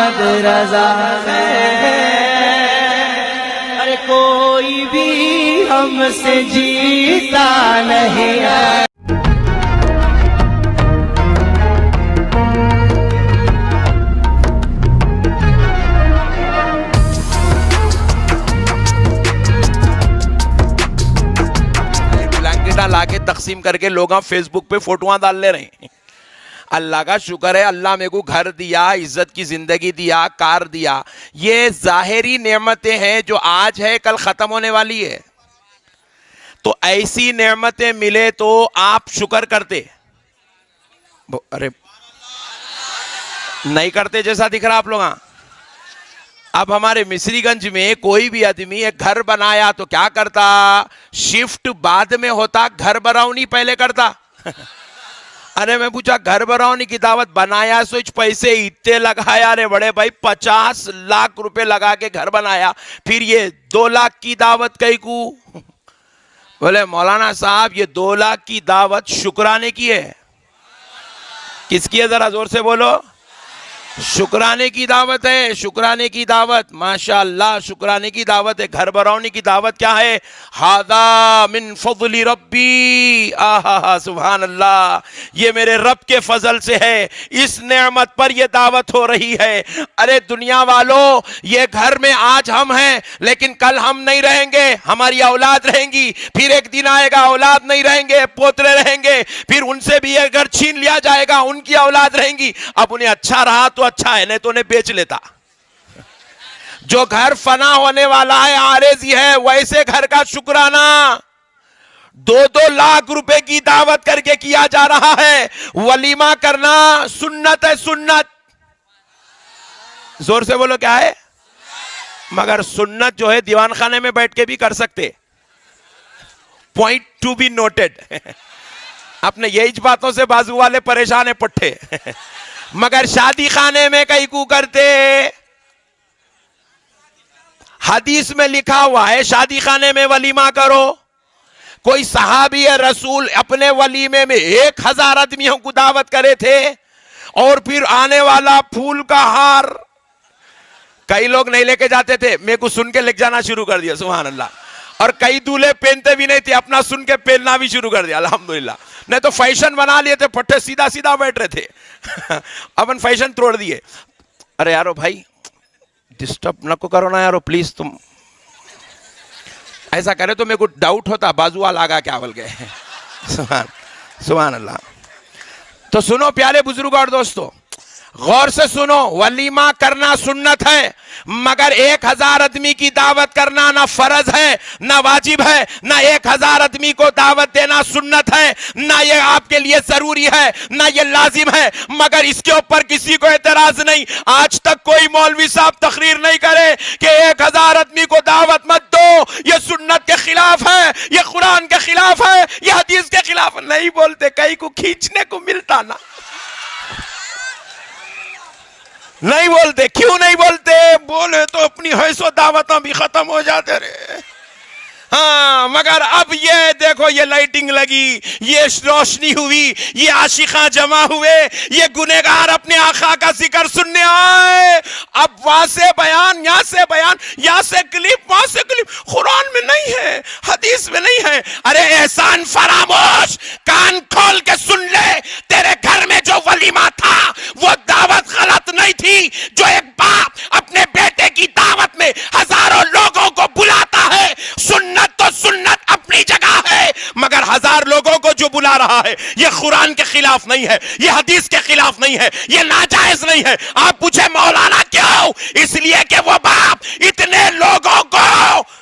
محمد رضا ہے، ارے کوئی بھی ہم سے جیتا نہیں ہے۔ لا کے تقسیم کر کے لوگ فیس بک پہ فوٹواں ڈال لے رہے ہیں۔ اللہ کا شکر ہے، اللہ میرے کو گھر دیا، عزت کی زندگی دیا، کار دیا، یہ ظاہری نعمتیں ہیں جو آج ہے کل ختم ہونے والی ہے۔ تو ایسی نعمتیں ملے تو آپ شکر کرتے، ارے نہیں کرتے جیسا دکھ رہا آپ لوگ۔ اب ہمارے مصری گنج میں کوئی بھی آدمی ایک گھر بنایا تو کیا کرتا؟ شفٹ بعد میں ہوتا، گھر براؤنی پہلے کرتا۔ ارے میں پوچھا گھر براؤنی کی دعوت بنایا سوچ پیسے اتنے لگایا، رے بڑے بھائی 50 لاکھ روپے لگا کے گھر بنایا، پھر یہ 2 لاکھ کی دعوت کئی کو؟ بولے مولانا صاحب یہ 2 لاکھ کی دعوت شکرانے کی ہے۔ کس کی ہے ذرا زور سے بولو؟ شکرانے کی دعوت ہے، شکرانے کی دعوت، ماشاءاللہ شکرانے کی دعوت ہے۔ گھر براؤنی کی دعوت کیا ہے؟ ھذا من فضل ربی، آہا سبحان اللہ، یہ میرے رب کے فضل سے ہے، اس نعمت پر یہ دعوت ہو رہی ہے۔ ارے دنیا والوں، یہ گھر میں آج ہم ہیں لیکن کل ہم نہیں رہیں گے، ہماری اولاد رہیں گی، پھر ایک دن آئے گا اولاد نہیں رہیں گے، پوترے رہیں گے، پھر ان سے بھی یہ گھر چھین لیا جائے گا، ان کی اولاد رہیں گی۔ اب انہیں اچھا رہا تو اچھا ہے، نہیں تو انہیں بیچ لیتا۔ جو گھر فنا ہونے والا ہے، عارضی ہے، ویسے گھر کا شکرانہ 2 لاکھ روپے کی دعوت کر کے کیا جا رہا ہے۔ ولیمہ کرنا سنت ہے، سنت، زور سے بولو کیا ہے؟ مگر سنت جو ہے دیوان خانے میں بیٹھ کے بھی کر سکتے، پوائنٹ ٹو بی نوٹڈ۔ اپنے یہی باتوں سے بازو والے پریشان ہیں پٹھے، مگر شادی خانے میں کئی کو کرتے۔ حدیث میں لکھا ہوا ہے شادی خانے میں ولیمہ کرو۔ کوئی صحابی رسول اپنے ولیمے میں 1000 آدمیوں کو دعوت کرے تھے، اور پھر آنے والا پھول کا ہار کئی لوگ نہیں لے کے جاتے تھے، میرے کو سن کے لے جانا شروع کر دیا، سبحان اللہ۔ اور کئی دولے پہنتے بھی نہیں تھے، اپنا سن کے پہننا بھی شروع کر دیا، الحمدللہ۔ نہیں تو فیشن بنا لیے تھے، پٹھے سیدھا سیدھا بیٹھ رہے تھے، اپن فیشن توڑ دیے۔ ارے یارو بھائی ڈسٹرب نہ کو کرو نا یارو پلیز، تم ایسا کرے تو میرے کو ڈاؤٹ ہوتا بازو والا آگا کیا بول گئے۔ سبحان اللہ۔ تو سنو پیارے بزرگ اور دوستو، غور سے سنو، ولیمہ کرنا سنت ہے، مگر 1000 آدمی کی دعوت کرنا نہ فرض ہے نہ واجب ہے، نہ 1000 آدمی کو دعوت دینا سنت ہے، نہ یہ آپ کے لیے ضروری ہے، نہ یہ لازم ہے، مگر اس کے اوپر کسی کو اعتراض نہیں۔ آج تک کوئی مولوی صاحب تقریر نہیں کرے کہ 1000 آدمی کو دعوت مت دو، یہ سنت کے خلاف ہے، یہ قرآن کے خلاف ہے، یہ حدیث کے خلاف ہے، نہیں بولتے، کئی کو کھینچنے کو ملتا نا، نہیں بولتے۔ کیوں نہیں بولتے؟ بولے تو اپنی حیث و دعوتاں بھی ختم ہو جاتے رہے۔ ہاں مگر اب یہ دیکھو، یہ لائٹنگ لگی، یہ روشنی ہوئی، یہ عاشقاں جمع ہوئے، یہ گنہگار اپنے آقا کا ذکر سننے آئے۔ اب وہاں سے بیان، یہاں سے بیان، یہاں سے کلپ، وہاں سے کلپ، قرآن میں نہیں ہے، حدیث میں نہیں ہے۔ ارے احسان فراموش، کان کھول کے سن لے، تیرے گھر میں جو ولیمہ تھا وہ دعوت غلط نہیں تھی۔ جو ایک باپ اپنے بیٹے کی دعوت میں ہزاروں لوگوں کو بلاتا ہے، سنت تو سنت اپنی جگہ ہے، مگر 1000 لوگوں کو جو بلا رہا ہے یہ قرآن کے خلاف نہیں ہے، یہ حدیث کے خلاف نہیں ہے، یہ ناجائز نہیں ہے۔ آپ پوچھے مولانا کیوں؟ اس لیے کہ وہ باپ اتنے لوگوں کو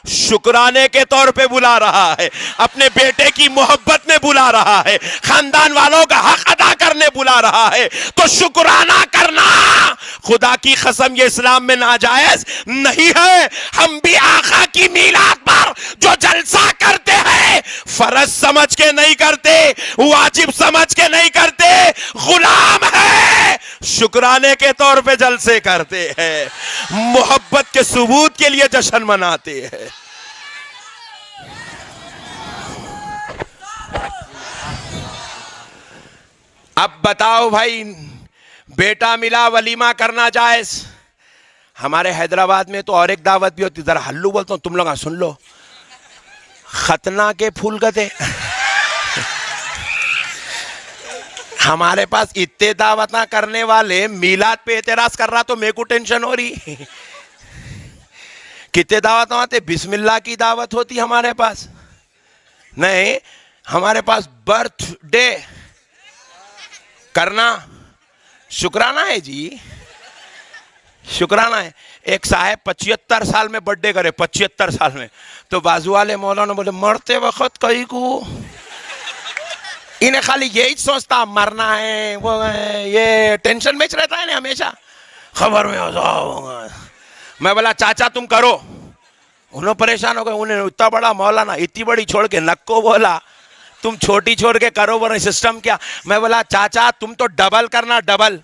شکرانے کے طور پہ بلا رہا ہے، اپنے بیٹے کی محبت میں بلا رہا ہے، خاندان والوں کا حق ادا کرنے بلا رہا ہے۔ تو شکرانہ کرنا خدا کی قسم یہ اسلام میں ناجائز نہیں ہے۔ ہم بھی آقا کی میلاد پر جو جلسہ کرتے ہیں فرض سمجھ کے نہیں کرتے، واجب سمجھ کے نہیں کرتے، غلام ہے، شکرانے کے طور پہ جلسے کرتے ہیں، محبت کے ثبوت کے لیے جشن مناتے ہیں۔ اب بتاؤ بھائی، بیٹا ملا ولیمہ کرنا جائز، ہمارے حیدرآباد میں تو اور ایک دعوت بھی ہوتی، ذرا ہلو بولتا ہوں، تم لوگ سن لو، ختنہ کے پھول گدے. ہمارے پاس اتنے دعوتاں کرنے والے، میلاد پہ اعتراض کر رہا تو میرے کو ٹینشن ہو رہی. کتنے دعوتاں ہوتے، بسم اللہ کی دعوت ہوتی ہمارے پاس نہیں، ہمارے پاس برتھ ڈے کرنا شکرانہ ہے جی، شکرانہ ہے. ایک صاحب 75 سال میں برتھ ڈے کرے، 75 سال میں، تو بازو والے مولانا بولے مرتے وقت کئی کو انہیں خالی یہی سوچتا مرنا ہے، وہ ہے، یہ ٹینشن میں رہتا ہے نا ہمیشہ، خبر میں عذاب ہوگا. میں بولا چاچا تم کرو، انہوں پریشان ہو گئے، انہیں اتنا بڑا مولانا اتنی بڑی چھوڑ کے نک کو بولا تم چھوٹی چھوڑ کے کرو، بولے سسٹم کیا. میں بولا چاچا تم تو ڈبل کرنا، ڈبل.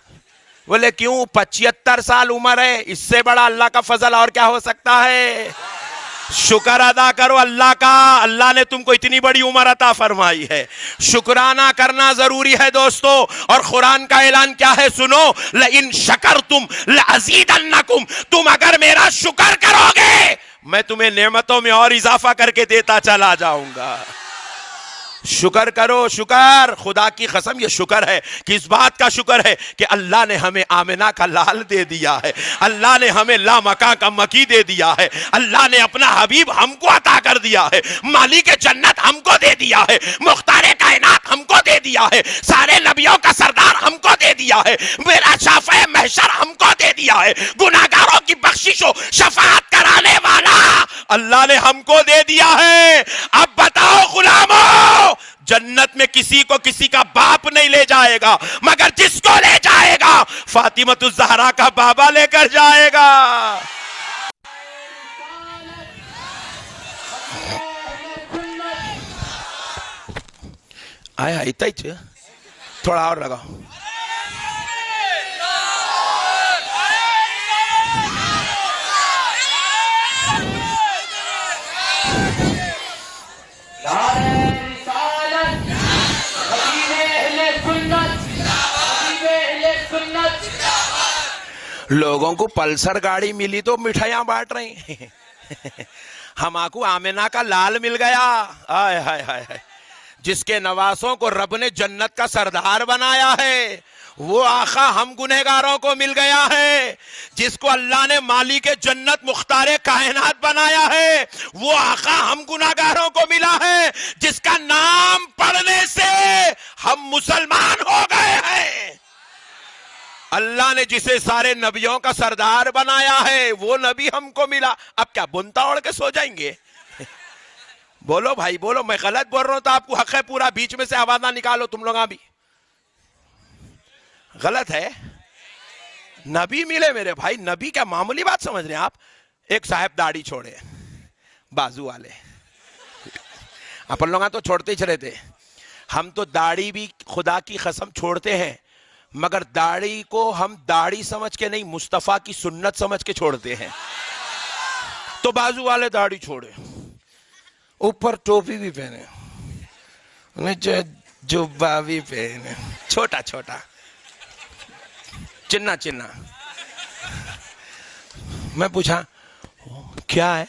بولے کیوں؟ 75 سال عمر ہے، اس سے بڑا اللہ کا فضل اور کیا ہو سکتا ہے. شکر ادا کرو اللہ کا، اللہ نے تم کو اتنی بڑی عمر عطا فرمائی ہے، شکرانہ کرنا ضروری ہے دوستو. اور قرآن کا اعلان کیا ہے سنو، لئن شکرتم لازیدنکم، تم اگر میرا شکر کرو گے میں تمہیں نعمتوں میں اور اضافہ کر کے دیتا چلا جاؤں گا. شکر کرو، شکر. خدا کی قسم یہ شکر ہے، کس بات کا شکر ہے کہ اللہ نے ہمیں آمنہ کا لال دے دیا ہے، اللہ نے ہمیں لامکا کا مکی دے دیا ہے، اللہ نے اپنا حبیب ہم کو عطا کر دیا ہے، مالک جنت ہم کو دے دیا ہے، مختار کائنات ہم کو دے دیا ہے، سارے نبیوں کا سردار ہم کو دے دیا ہے، میرا شافع محشر ہم کو دے دیا ہے، گناہگاروں کی بخشش و شفاعت کرانے والا اللہ نے ہم کو دے دیا ہے. اب بتاؤ غلاموں، جنت میں کسی کو کسی کا باپ نہیں لے جائے گا، مگر جس کو لے جائے گا فاطمہ الزہرا کا بابا لے کر جائے گا. آیا اتنا ہی، تھوڑا اور لگاؤ. لوگوں کو پلسر گاڑی ملی تو مٹھائیاں بانٹ رہی ہیں، ہمارے آمنہ کا لال مل گیا. آئے ہائے ہائے، جس کے نواسوں کو رب نے جنت کا سردار بنایا ہے، وہ آقا ہم گنہگاروں کو مل گیا ہے. جس کو اللہ نے مالک جنت مختار کائنات بنایا ہے، وہ آقا ہم گنہگاروں کو ملا ہے. جس کا نام پڑھنے سے ہم مسلمان ہو گئے ہیں. اللہ نے جسے سارے نبیوں کا سردار بنایا ہے وہ نبی ہم کو ملا. اب کیا بنتا اوڑھ کے سو جائیں گے؟ بولو بھائی بولو، میں غلط بول رہا ہوں تو آپ کو حق ہے پورا، بیچ میں سے آواز نہ نکالو تم لوگاں بھی. غلط ہے؟ نبی ملے میرے بھائی، نبی کیا معمولی بات سمجھ رہے ہیں آپ؟ ایک صاحب داڑھی چھوڑے، بازو والے، اپن لوگاں تو چھوڑتے ہی رہتے. ہم تو داڑھی بھی خدا کی قسم چھوڑتے ہیں، مگر داڑھی کو ہم داڑھی سمجھ کے نہیں، مصطفیٰ کی سنت سمجھ کے چھوڑتے ہیں. تو بازو والے داڑھی چھوڑے، اوپر ٹوپی بھی پہنے، جبہ بھی پہنے، چھوٹا چھوٹا، چنا چنا. میں پوچھا کیا ہے؟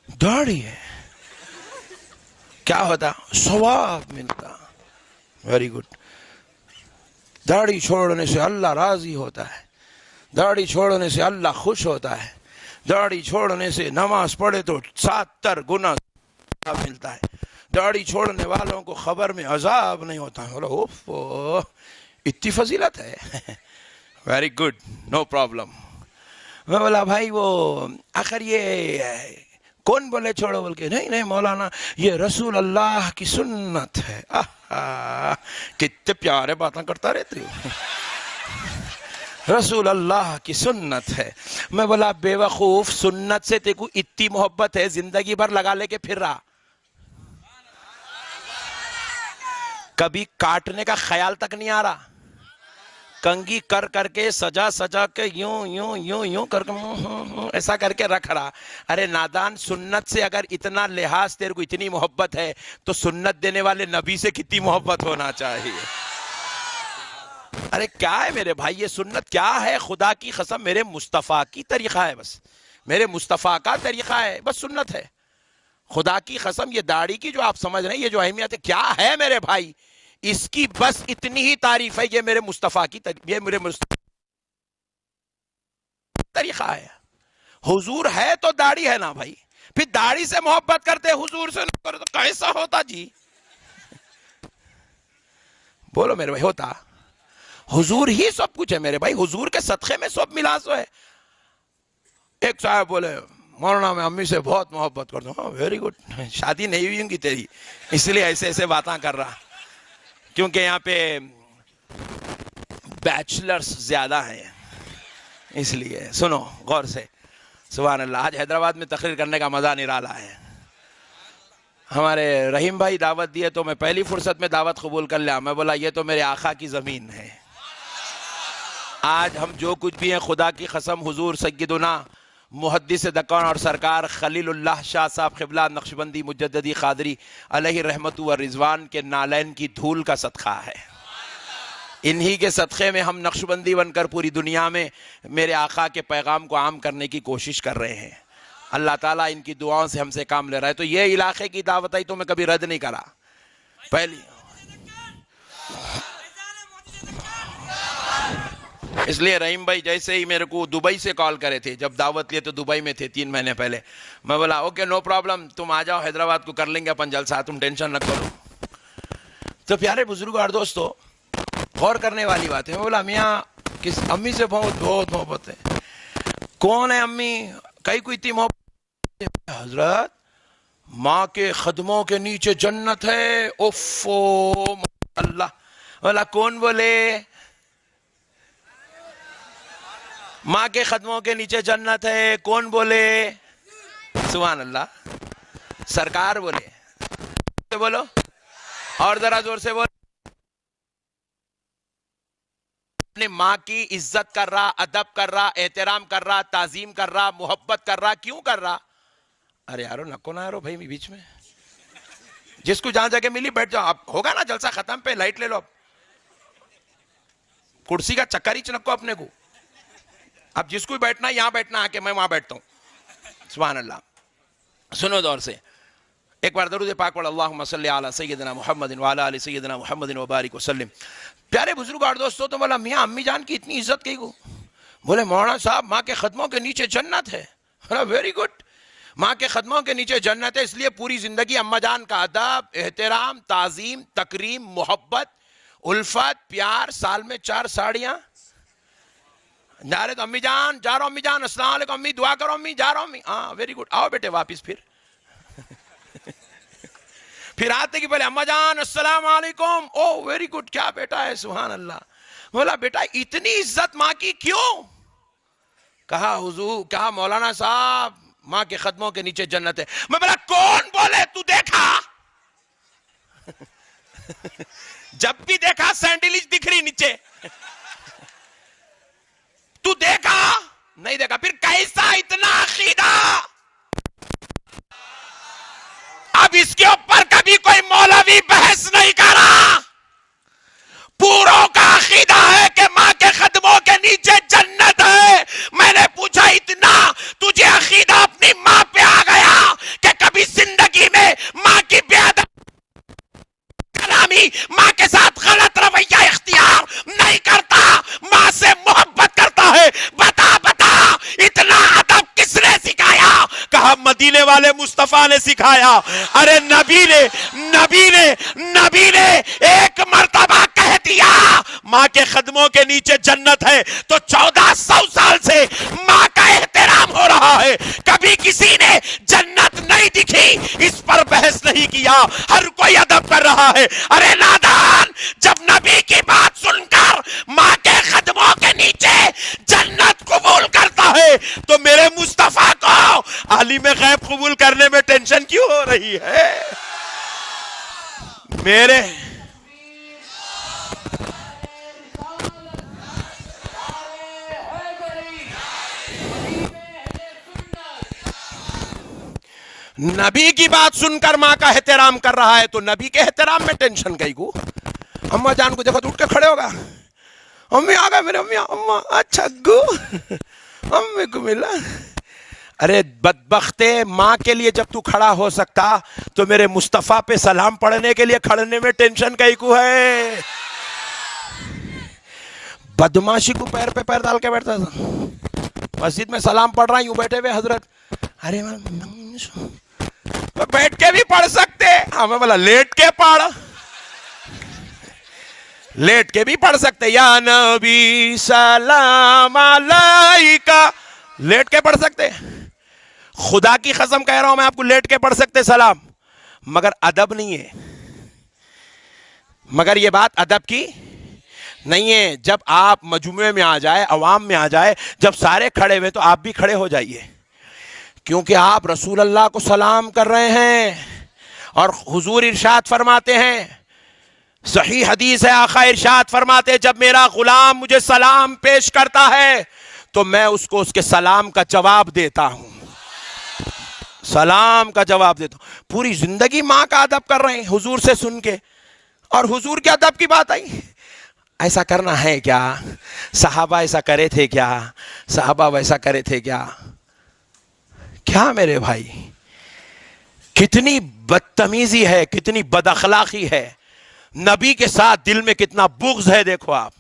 داڑھی ہے. کیا ہوتا؟ ثواب ملتا. Very good. داڑھی چھوڑنے سے اللہ راضی ہوتا ہے، داڑھی چھوڑنے سے اللہ خوش ہوتا ہے، داڑھی چھوڑنے سے نماز پڑھے تو 70 گنا ملتا ہے، داڑھی چھوڑنے والوں کو خبر میں عذاب نہیں ہوتا ہے. اوف، اتنی فضیلت ہے. Very good, no problem. میں بولا بھائی وہ آخر یہ کون بولے چھوڑو؟ بول کے نہیں مولانا یہ رسول اللہ کی سنت ہے. کتنے پیارے باتیں کرتا رہتے ہو. رسول اللہ کی سنت ہے. میں بولا بے وقوف، سنت سے تیرے کو اتنی محبت ہے زندگی بھر لگا لے کے پھر رہا، کبھی کاٹنے کا خیال تک نہیں آ رہا. کنگھی کر کر کے سجا سجا کے یوں یوں یوں یوں کر کے ایسا کر کے رکھ رہا. ارے نادان، سنت سے اگر اتنا لحاظ تیرے کو اتنی محبت ہے تو سنت دینے والے نبی سے کتنی محبت ہونا چاہیے. ارے کیا ہے میرے بھائی یہ سنت کیا ہے؟ خدا کی قسم میرے مصطفیٰ کی طریقہ ہے، بس میرے مصطفیٰ کا طریقہ ہے، بس سنت ہے۔ خدا کی قسم یہ داڑھی کی جو آپ سمجھ رہے ہیں یہ جو اہمیت ہے کیا ہے میرے بھائی، اس کی بس اتنی ہی تعریف ہے، یہ میرے مصطفیٰ کی یہ میرے مصطفیٰ طریقہ ہے۔ حضور ہے تو داڑھی ہے نا بھائی، پھر داڑھی سے محبت کرتے حضور سے نہ کرتے تو کیسا ہوتا جی؟ بولو میرے بھائی، ہوتا؟ حضور ہی سب کچھ ہے میرے بھائی، حضور کے صدقے میں سب ملا سو ہے۔ ایک صاحب بولے مولانا میں امی سے بہت محبت کرتا ہوں، ویری گڈ، شادی نہیں ہوئی ہوں گی تیری اس لیے ایسے ایسے باتاں کر رہا، کیونکہ یہاں پہ بیچلرز زیادہ ہیں اس لیے۔ سنو غور سے، سبحان اللہ، آج حیدرآباد میں تقریر کرنے کا مزہ نرالا ہے۔ ہمارے رحیم بھائی دعوت دیے تو میں پہلی فرصت میں دعوت قبول کر لیا، میں بولا یہ تو میرے آقا کی زمین ہے۔ آج ہم جو کچھ بھی ہیں خدا کی قسم حضور سیدنا محدث دکان اور سرکار خلیل اللہ شاہ صاحب قبلہ نقشبندی مجددی قادری علیہ رحمت و رضوان کے نالین کی دھول کا صدقہ ہے۔ انہی کے صدقے میں ہم نقشبندی بن کر پوری دنیا میں میرے آقا کے پیغام کو عام کرنے کی کوشش کر رہے ہیں۔ اللہ تعالیٰ ان کی دعاؤں سے ہم سے کام لے رہا ہے، تو یہ علاقے کی دعوت آئی تو میں کبھی رد نہیں کرا۔ پہلی اس لیے رحیم بھائی جیسے ہی میرے کو دبئی سے کال کرے تھے، جب دعوت لیے تو دبئی میں تھے 3 مہینے پہلے، میں بولا اوکے نو پرابلم، تم آ جاؤ حیدرآباد کو کر لیں گے اپن جلسہ، تم ٹینشن نہ کرو۔ تو پیارے بزرگوں اور دوستو، غور کرنے والی بات ہے۔ میں بولا میاں کس امی سے بہت بہت محبت ہے۔ کون ہے امی؟ کئی کو اتنی محبت؟ حضرت ماں کے قدموں کے نیچے جنت ہے۔ اوفو اللہ، بولا کون بولے؟ ماں کے قدموں کے نیچے جنت ہے، کون بولے؟ سبحان اللہ، سرکار بولے، بولو اور ذرا زور سے بولو۔ اپنے ماں کی عزت کر رہا، ادب کر رہا، احترام کر رہا، تعظیم کر رہا، محبت کر رہا، کیوں کر رہا؟ ارے یارو نکو نہ یارو بھائی بیچ میں، جس کو جہاں جگہ ملی بیٹھ جاؤ، اب ہوگا نا جلسہ ختم پہ لائٹ لے لو، اب کرسی کا چکر ہی چنکو اپنے کو، اب جس کو بیٹھنا یہاں بیٹھنا، آ کے میں وہاں بیٹھتا ہوں۔ سبحان اللہ۔ سنو دور سے ایک بار درود پاک پڑھ، اللہم صلی علی سیدنا محمد وعلی آل سیدنا محمد وبارک وسلم۔ پیارے بزرگ اور دوستو، تو بولا میاں امی جان کی اتنی عزت کی کو؟ بولے مولانا صاحب ماں کے قدموں کے نیچے جنت ہے۔ ویری گڈ، ماں کے قدموں کے نیچے جنت ہے، اس لیے پوری زندگی اما جان کا ادب، احترام، تعظیم، تکریم، محبت، الفت، پیار، سال میں 4 ساڑیاں جا رہے تو امی جان جا رہا ہوں، امی جان السلام علیکم، امی دعا کرو، امی جا رہا ہوں، امی ہاں ویری گڈ، آؤ بیٹے واپس۔ پھر آتے کہ پہلے اما جان السلام علیکم، او ویری گڈ، کیا بیٹا ہے، سبحان اللہ۔ بولا بیٹا اتنی عزت ماں کی کیوں؟ کہا حضور، کہا مولانا صاحب ماں کے قدموں کے نیچے جنت ہے۔ میں بولا کون بولے؟ تو دیکھا؟ جب بھی دیکھا سینڈلج دکھ رہی نیچے، تو دیکھا؟ نہیں دیکھا، پھر کیسا اتنا عقیدہ؟ اب اس کے اوپر کبھی کوئی مولوی بحث نہیں کرا، پوروں کا عقیدہ ہے کہ ماں کے قدموں کے نیچے جنت ہے۔ میں نے پوچھا اتنا تجھے عقیدہ اپنی ماں پہ آ گیا کہ کبھی زندگی میں ماں کی بے ادبی، کلامی، ماں کے ساتھ غلط رویہ اختیار نہیں کرتا، ماں سے محبت کرتا ہے؟ بتا بتا اتنا ادب کس نے سکھایا؟ کہا مدینے والے مصطفیٰ نے سکھایا۔ ارے نبی نے ایک مرتبہ کہہ دیا ماں کے قدموں کے نیچے جنت ہے تو 1400 سال سے ماں کا احترام ہو رہا ہے، کبھی کسی نے جنت نہیں دکھی اس پر بحث نہیں کیا، ہر کوئی ادب کر رہا ہے۔ ارے نادان، جب نبی کی بات سن کر ماں کے قدموں کے نیچے جنت قبول کرتا ہے تو میرے مصطفیٰ کو عالم غیب قبول کرنے میں ٹینشن کیوں ہو رہی ہے؟ میرے نبی کی بات سن کر ماں کا احترام کر رہا ہے تو نبی کے احترام میں ٹینشن گئی کو؟ اما جان کو دیکھو تو اٹھ کے کھڑے ہوگا، امی آ گئے میرے، امی اما اچھا گو امی کو ملا. ارے بدبختے، ماں کے لیے جب تو کھڑا ہو سکتا تو میرے مصطفیٰ پہ سلام پڑھنے کے لیے کھڑنے میں ٹینشن کئی کو ہے. بدماشی کو پیر پہ پیر ڈال کے بیٹھتا تھا. مسجد میں سلام پڑھ رہا ہوں، یوں بیٹھے ہوئے حضرت، ارے بیٹھ کے بھی پڑھ سکتے. ہمیں بولا لیٹ کے پڑھ، لیٹ کے بھی پڑھ سکتے. یا نبی سلام علیکہ، لیٹ کے پڑھ سکتے. خدا کی قسم کہہ رہا ہوں میں آپ کو، لیٹ کے پڑھ سکتے سلام، مگر ادب نہیں ہے. مگر یہ بات ادب کی نہیں ہے. جب آپ مجموعے میں آ جائے، عوام میں آ جائے، جب سارے کھڑے ہوئے تو آپ بھی کھڑے ہو جائیے، کیونکہ آپ رسول اللہ کو سلام کر رہے ہیں. اور حضور ارشاد فرماتے ہیں، صحیح حدیث ہے، آقا ارشاد فرماتے ہیں، جب میرا غلام مجھے سلام پیش کرتا ہے تو میں اس کو اس کے سلام کا جواب دیتا ہوں. سلام کا جواب دیتا ہوں. پوری زندگی ماں کا ادب کر رہے ہیں حضور سے سن کے، اور حضور کے ادب کی بات آئی. ایسا کرنا ہے کیا؟ صحابہ ایسا کرے تھے کیا؟ صحابہ ویسا کرے تھے کیا؟ کیا میرے بھائی، کتنی بدتمیزی ہے، کتنی بد اخلاقی ہے. نبی کے ساتھ دل میں کتنا بغض ہے. دیکھو آپ،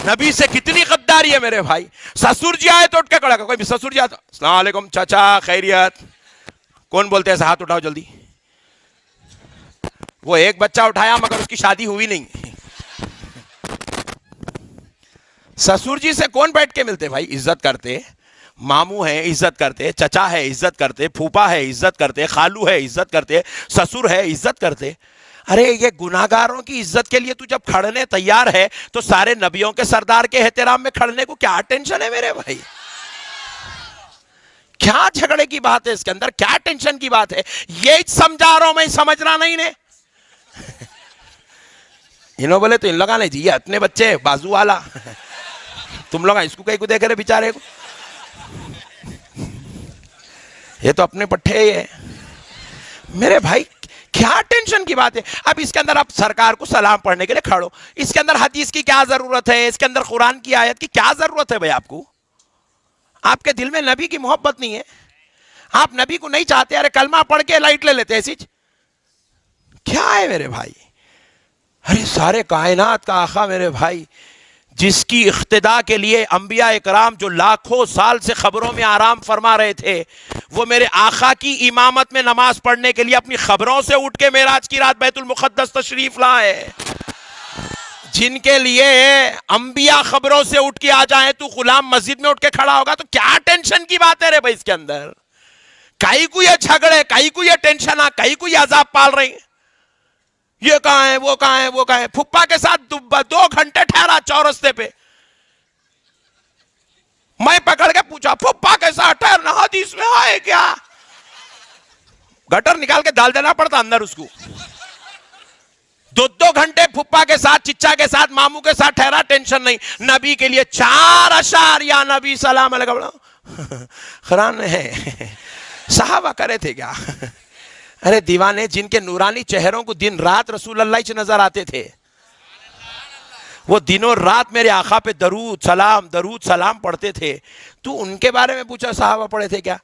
نبی سے کتنی غداری ہے میرے بھائی. سسر جی آئے تو اٹھ کے کھڑا کر، کوئی بھی سسر جی آئے تو السلام علیکم چاچا خیریت. کون بولتے ہیں ایسا؟ ہاتھ اٹھاؤ جلدی. وہ ایک بچہ اٹھایا مگر اس کی شادی ہوئی نہیں. سسر جی سے کون بیٹھ کے ملتے بھائی؟ عزت کرتے. ماموں ہے عزت کرتے، چچا ہے عزت کرتے، پھوپا ہے عزت کرتے، خالو ہے عزت کرتے، سسر ہے عزت کرتے. ارے یہ گناہگاروں کی عزت کے لیے تو جب کھڑنے تیار ہے تو سارے نبیوں کے سردار کے احترام میں کھڑنے کو کیا ٹینشن ہے میرے بھائی؟ کیا جھگڑے کی بات ہے اس کے اندر؟ کیا ٹینشن کی بات ہے؟ یہ سمجھا رہا ہوں میں، سمجھنا نہیں نے. انہوں بولے تو ان لوگا نے جی اپنے بچے بازو والا، تم لوگ اس کو کہیں کو دیکھ رہے بیچارے کو، یہ تو اپنے پٹھے ہی ہے. میرے بھائی کیا ٹینشن کی بات ہے؟ اب اس کے اندر آپ سرکار کو سلام پڑھنے کے لیے کھڑو، اس کے اندر حدیث کی کیا ضرورت ہے؟ اس کے اندر قرآن کی آیت کی کیا ضرورت ہے بھائی آپ کو؟ آپ کے دل میں نبی کی محبت نہیں ہے، آپ نبی کو نہیں چاہتے. ارے کلمہ پڑھ کے لائٹ لے لیتے ایسی کیا ہے میرے بھائی؟ ارے سارے کائنات کا آقا میرے بھائی، جس کی اقتداء کے لیے انبیاء اکرام جو لاکھوں سال سے خبروں میں آرام فرما رہے تھے، وہ میرے آقا کی امامت میں نماز پڑھنے کے لیے اپنی خبروں سے اٹھ کے معراج کی رات بیت المقدس تشریف لائے. جن کے لیے انبیاء خبروں سے اٹھ کے آ جائیں، تو غلام مسجد میں اٹھ کے کھڑا ہوگا تو کیا ٹینشن کی بات ہے رے بھائی اس کے اندر؟ کئی کو یہ جھگڑے، کئی کو یہ ٹینشن، کئی کو یہ عذاب پال رہی. یہ کہاں ہے، وہ کہاں ہے، وہ کہاں ہے. پھپا کے ساتھ 2 گھنٹے ٹھہرا چورستے پہ، میں پکڑ کے پوچھا پھپا کے ساتھ ٹھہرنا حدیث میں آئے کیا؟ گٹر نکال کے ڈال دینا پڑتا اندر اس کو. 2 گھنٹے پھپا کے ساتھ، چچا کے ساتھ، ماموں کے ساتھ ٹھہرا، ٹینشن نہیں. نبی کے لیے 4 اشعار یا نبی سلام علیکم قرآن ہے. صحابہ کرے تھے کیا؟ ارے دیوانے، جن کے نورانی چہروں کو دن رات رسول اللہ سے نظر آتے تھے، وہ دنوں رات میرے آقا پہ درود سلام پڑھتے تھے، تو ان کے بارے میں پوچھا صحابہ پڑھے تھے کیا؟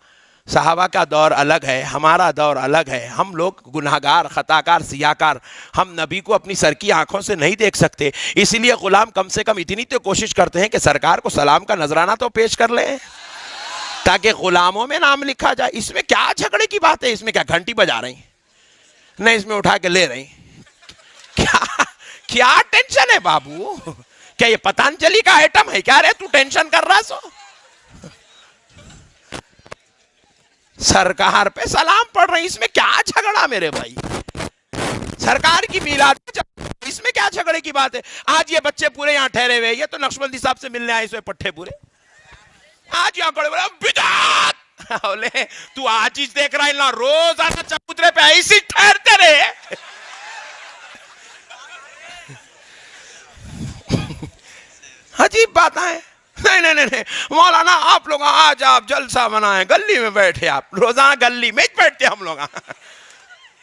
صحابہ کا دور الگ ہے، ہمارا دور الگ ہے. ہم لوگ گناہگار، خطاکار، سیاکار، ہم نبی کو اپنی سر کی آنکھوں سے نہیں دیکھ سکتے. اس لیے غلام کم سے کم اتنی تو کوشش کرتے ہیں کہ سرکار کو سلام کا نذرانہ تو پیش کر لیں تاکہ غلاموں میں نام لکھا جائے. اس میں کیا جھگڑے کی بات ہے؟ اس میں کیا گھنٹی بجا رہی ہیں؟ نہیں، اس میں اٹھا کے لے رہی ہیں. کیا ٹینشن ہے بابو؟ کیا یہ پتنجلی کا آئٹم ہے کیا رے تو ٹینشن کر رہا سو؟ سرکار پہ سلام پڑھ رہے ہیں، اس میں کیا جھگڑا میرے بھائی؟ سرکار کی میلاد، اس میں کیا جھگڑے کی بات ہے؟ آج یہ بچے پورے یہاں ٹھہرے ہوئے، یہ تو نقشبندی صاحب سے ملنے آئے، اس میں پٹھے پورے آج یہاں کھڑے بولے بدعت. بولے تو آج ہی دیکھ رہا ہے، روز آنا چبوترے پہ ایسی ٹھہرتے رہے. عجیب بات ہے. نہیں مولانا، آپ لوگ آج آپ جلسہ منائیں، گلی میں بیٹھے، آپ روزانہ گلی میں بیٹھتے ہم لوگ.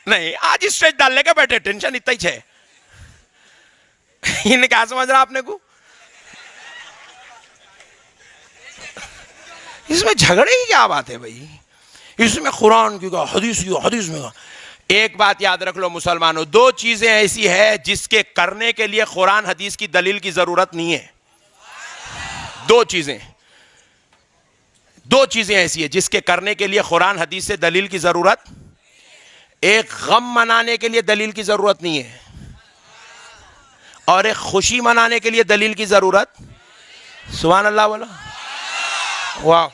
نہیں، آج اسٹیج ڈال لے کے بیٹھے، ٹینشن اتنا ہی ہے. انہیں کیا سمجھ رہا آپ نے کو؟ اس میں جھگڑے کی کیا بات ہے بھائی؟ اس میں قرآن کی حدیث میں ایک بات یاد رکھ لو مسلمانوں، دو چیزیں ایسی ہے جس کے کرنے کے لیے قرآن حدیث کی دلیل کی ضرورت نہیں ہے. دو چیزیں ایسی ہیں جس کے کرنے کے لیے قرآن حدیث سے دلیل کی ضرورت. ایک غم منانے کے لیے دلیل کی ضرورت نہیں ہے، اور ایک خوشی منانے کے لیے دلیل کی ضرورت. سبحان اللہ بولا. واہ.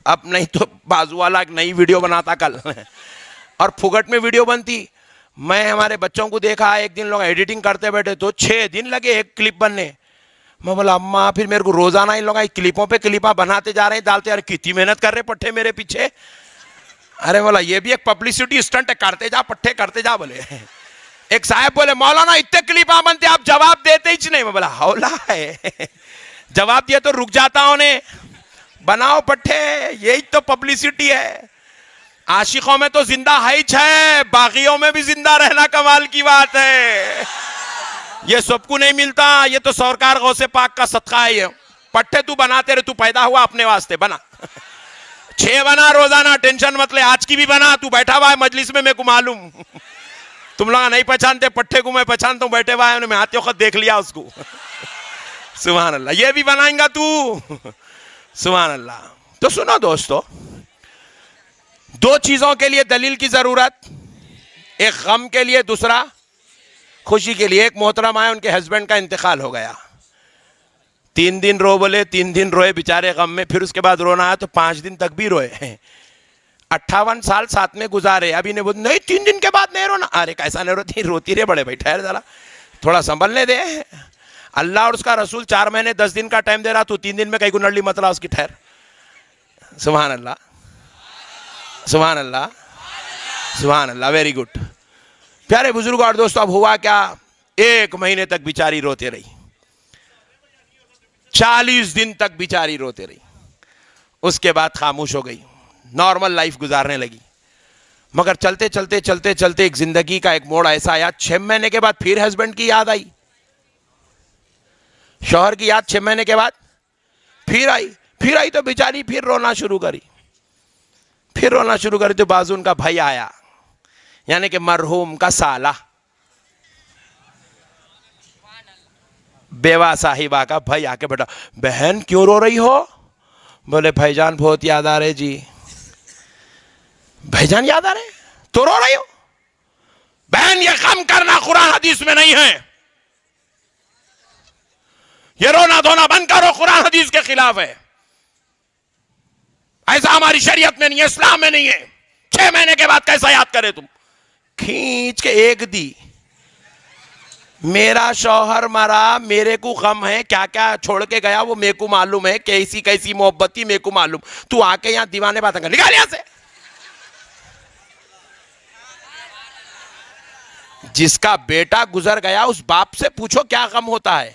اب نہیں تو بازو والا ایک نئی ویڈیو بناتا کل اور پھگٹ میں ویڈیو بنتی. میں ہمارے بچوں کو دیکھا، ایک دن لوگ ایڈیٹنگ کرتے بیٹھے تو 6 دن لگے ایک کلپ بننے. میں بولا اماں پھر میرے کو روزانہ ان لوگ کلپوں پہ کلپاں بناتے جا رہے ہیں، ڈالتے. ارے کتنی محنت کر رہے پٹھے میرے پیچھے. ارے بولا یہ بھی ایک پبلسٹی اسٹنٹ ہے، کرتے جا پٹھے کرتے جا. بولے ایک صاحب بولے مولانا اتنے کلپاں بنتے آپ جواب دیتے ہی نہیں. میں بولا ہولا ہے، جواب دیا تو رک جاتا ہوں نے. بناؤ پٹھے، یہی تو پبلسٹی ہے. عاشقوں میں تو زندہ ہے، باغیوں میں بھی زندہ رہنا کمال کی بات ہے. یہ سب کو نہیں ملتا، یہ تو سرکار غوث پاک کا صدقہ ہے. یہ پٹھے تو بناتے رہے، تو پیدا ہوا اپنے واسطے، بنا 6 بنا روزانہ، ٹینشن مت لے. آج کی بھی بنا، تو بیٹھا ہوا ہے مجلس میں، میرے کو معلوم. تم لوگ نہیں پہچانتے پٹھے کو، میں پہچانتا ہوں. بیٹھے ہوا ہے، میں آتے وقت دیکھ لیا اس کو. سبحان اللہ. یہ بھی بنائیں گا تو. سبحان اللہ. تو سنو دوستو، 2 چیزوں کے لیے دلیل کی ضرورت. ایک غم کے لیے، دوسرا خوشی کے لیے. ایک محترم آئے، ان کے ہسبینڈ کا انتقال ہو گیا. 3 دن رو بولے، 3 دن روئے بیچارے غم میں. پھر اس کے بعد رونا آیا تو 5 دن تک بھی روئے. 58 سال ساتھ میں گزارے. ابھی نے بولا نہیں 3 دن کے بعد نہیں رونا. ارے کیسا نہیں روتی رہے بڑے بھائی، ٹھہر ذرا، تھوڑا سنبھلنے دے. اللہ اور اس کا رسول 4 مہینے 10 دن کا ٹائم دے رہا، تو 3 دن میں کئی کو نڑلی مطلع اس کی. ٹھہر. سبحان اللہ، سبحان اللہ، سبحان اللہ. Very good. پیارے بزرگ اور دوستو، اب ہوا کیا، 1 مہینے تک بیچاری روتے رہی. 40 دن تک بیچاری روتے رہی. اس کے بعد خاموش ہو گئی، نارمل لائف گزارنے لگی. مگر چلتے چلتے چلتے چلتے ایک زندگی کا ایک موڑ ایسا آیا. 6 مہینے کے بعد پھر ہسبینڈ کی یاد آئی. شوہر کی یاد 6 مہینے کے بعد پھر آئی تو بیچاری پھر رونا شروع کری. تو بازو ان کا بھائی آیا، یعنی کہ مرحوم کا سالہ، بیوہ صاحبہ کا بھائی آ کے بیٹھا. بہن کیوں رو رہی ہو؟ بولے بھائی جان بہت یاد آ رہے جی. بھائی جان یاد آ رہے تو رو رہی ہو؟ بہن یہ غم کرنا قرآن حدیث میں نہیں ہے. یہ رونا دھونا بند کرو، قرآن حدیث کے خلاف ہے. ایسا ہماری شریعت میں نہیں ہے، اسلام میں نہیں ہے. 6 مہینے کے بعد کیسا یاد کرے تم؟ کھینچ کے ایک دی. میرا شوہر مرا، میرے کو غم ہے، کیا کیا چھوڑ کے گیا وہ میرے کو معلوم ہے، کیسی محبت تھی میرے کو معلوم. تو آ کے یہاں دیوانے باتیں کر، نکال یہاں سے. جس کا بیٹا گزر گیا اس باپ سے پوچھو کیا غم ہوتا ہے.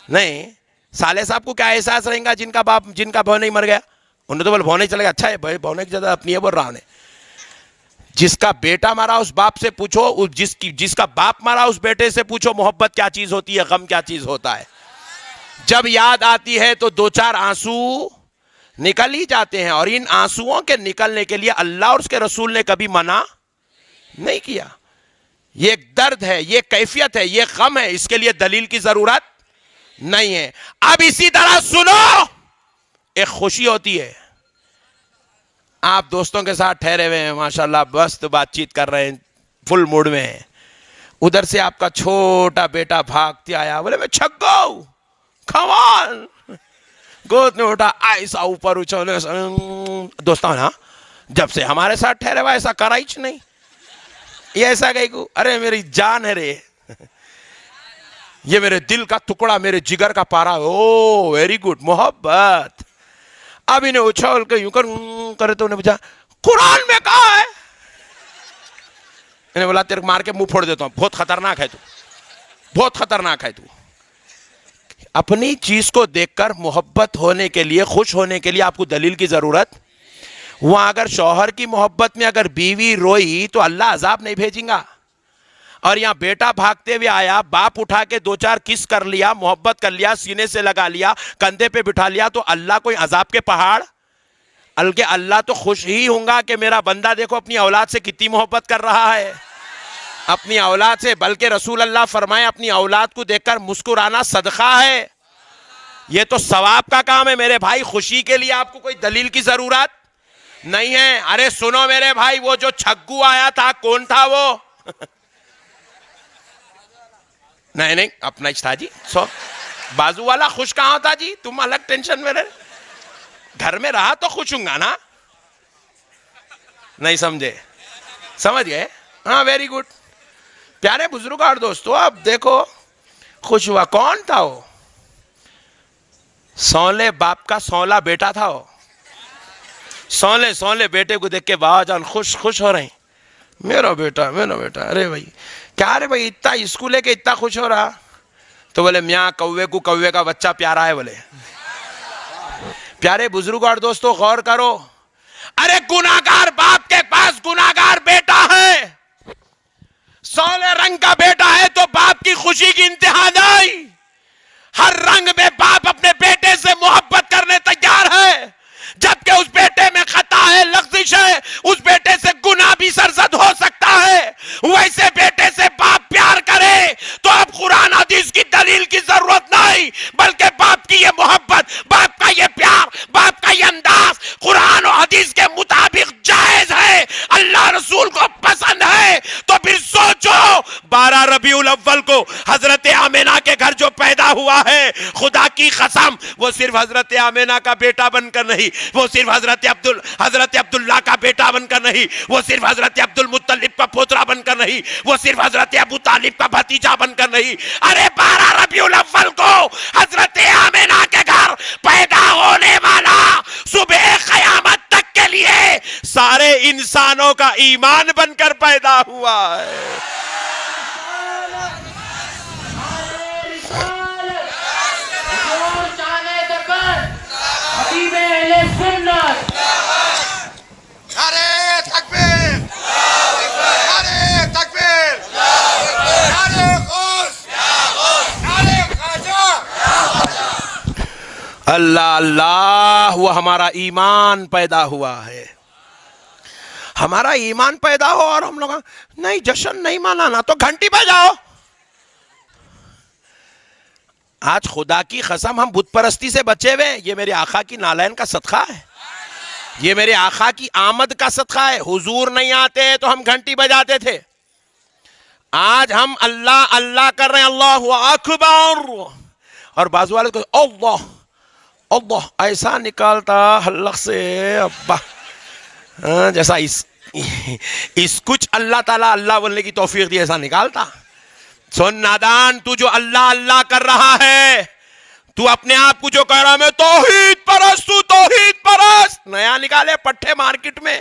نہیں سالے صاحب کو کیا احساس رہیں گا جن کا بہو نہیں مر گیا. انہوں تو بول بہو نہیں چلے گا. اچھا ہے بھائی، بہو نہیں جگہ اپنی ہے بول رہا ہوں. جس کا بیٹا مرا اس باپ سے پوچھو، جس کا باپ مرا اس بیٹے سے پوچھو محبت کیا چیز ہوتی ہے، غم کیا چیز ہوتا ہے. جب یاد آتی ہے تو 2-4 آنسو نکل ہی جاتے ہیں. اور ان آنسوؤں کے نکلنے کے لیے اللہ اور اس کے رسول نے کبھی منع نہیں کیا. یہ ایک درد ہے، یہ کیفیت ہے، یہ غم ہے. اس کے لیے دلیل کی ضرورت نہیں ہے. اب اسی طرح سنو، ایک خوشی ہوتی ہے. آپ دوستوں کے ساتھ ٹھہرے ہوئے ہیں، ماشاءاللہ بس تو بات چیت کر رہے ہیں، فل موڈ میں ہیں. ادھر سے آپ کا چھوٹا بیٹا بھاگتے آیا، بولے میں چھگو کھوان، گود میں اٹھا، ایسا اوپر اچھولے. دوستوں نا جب سے ہمارے ساتھ ٹھہرے ہوا ایسا کرا ہی نہیں. یہ ایسا گئی کو، ارے میری جان ہے رے، یہ میرے دل کا ٹکڑا، میرے جگر کا پارا. او ویری گڈ، محبت. اب انہیں اچھول کے یوں کرے تو انہیں پوچھا قرآن میں کہا ہے. انہیں بولا تیرے مار کے منہ پھوڑ دیتا ہوں، بہت خطرناک ہے تو، بہت خطرناک ہے تو. اپنی چیز کو دیکھ کر محبت ہونے کے لیے، خوش ہونے کے لیے آپ کو دلیل کی ضرورت. وہاں اگر شوہر کی محبت میں اگر بیوی روئی تو اللہ عذاب نہیں بھیجیں گا. اور یہاں بیٹا بھاگتے ہوئے آیا, باپ اٹھا کے 2-4 کس کر لیا, محبت کر لیا, سینے سے لگا لیا, کندھے پہ بٹھا لیا, تو اللہ کوئی عذاب کے پہاڑ؟ بلکہ اللہ تو خوش ہی ہوں گا کہ میرا بندہ دیکھو اپنی اولاد سے کتنی محبت کر رہا ہے, اپنی اولاد سے. بلکہ رسول اللہ فرمائے اپنی اولاد کو دیکھ کر مسکرانا صدقہ ہے, یہ تو ثواب کا کام ہے میرے بھائی. خوشی کے لیے آپ کو کوئی دلیل کی ضرورت نہیں ہے. ارے سنو میرے بھائی, وہ جو چھگو آیا تھا کون تھا وہ؟ نہیں اپنا ہی تھا جی. بازو والا خوش کہاں تھا جی؟ تم الگ ٹینشن میں رہے. گھر میں رہا تو خوش ہوں گا نا. نہیں سمجھے؟ سمجھ گئے؟ ہاں ویری گڈ. پیارے بزرگ اور دوستو, اب دیکھو خوش ہوا. کون تھا وہ؟ سولے باپ کا سولا بیٹا تھا وہ. سولے بیٹے کو دیکھ کے باوا جان خوش ہو رہے ہیں, میرا بیٹا. ارے بھائی کیا رے بھائی اتنا اسکول ہے کہ اتنا خوش ہو رہا؟ تو بولے میاں کوے کا بچہ پیارا ہے. بولے پیارے بزرگ اور دوستو غور کرو, ارے گناہگار باپ کے پاس گناہگار بیٹا ہے, سولے رنگ کا بیٹا ہے, تو باپ کی خوشی کی انتہا نہیں. ہر رنگ میں باپ اپنے بیٹے سے محبت کرنے تیار ہے, جبکہ اس بیٹے میں خطا ہے, لغزش ہے, اس بیٹے سے گناہ بھی سرزد ہو سکتا ہے. ویسے بیٹے سے باپ پیار کرے تو اب قرآن حدیث کی دلیل کی ضرورت نہیں, بلکہ باپ کی یہ محبت, باپ کا یہ پیار, باپ کا یہ انداز قرآن و حدیث کے مطابق جائز ہے, اللہ رسول کو پسند ہے. تو پھر سوچو 12 ربیع الاول کو حضرت آمینہ کے گھر جو پیدا ہوا ہے, خدا کی قسم وہ صرف حضرت آمینہ کا بیٹا بن کر نہیں, وہ صرف حضرت عبداللہ کا بیٹا بن کر نہیں, وہ صرف حضرت عبد المطلب کا پوترا بن کر نہیں, وہ صرف حضرت ابو طالب کا بھتیجا بن کر نہیں. ارے 12 ربیع الاول کو حضرت آمینہ کے گھر پیدا ہونے والا صبح قیامت تک کے لیے سارے انسانوں کا ایمان بن کر پیدا ہوا ہے. اللہ وہ ہمارا ایمان پیدا ہوا ہے. ہمارا ایمان پیدا ہو اور ہم لوگ نہیں جشن نہیں منانا تو گھنٹی بجاؤ. آج خدا کی قسم ہم بت پرستی سے بچے ہوئے, یہ میرے آقا کی نالین کا صدقہ ہے, یہ میرے آقا کی آمد کا صدقہ ہے. حضور نہیں آتے تو ہم گھنٹی بجاتے تھے, آج ہم اللہ اللہ کر رہے ہیں, اللہ اکبر, اور بازو والے کو اللہ اللہ ایسا نکالتا حلق سے ابا, جیسا اس کچھ اللہ تعالیٰ اللہ بولنے کی توفیق دی ایسا نکالتا. سن نادان, تو جو اللہ اللہ کر رہا ہے, تو اپنے آپ کو جو کہہ رہا میں توحید پرست, تو توحید پرست نیا نکالے پٹھے مارکیٹ میں,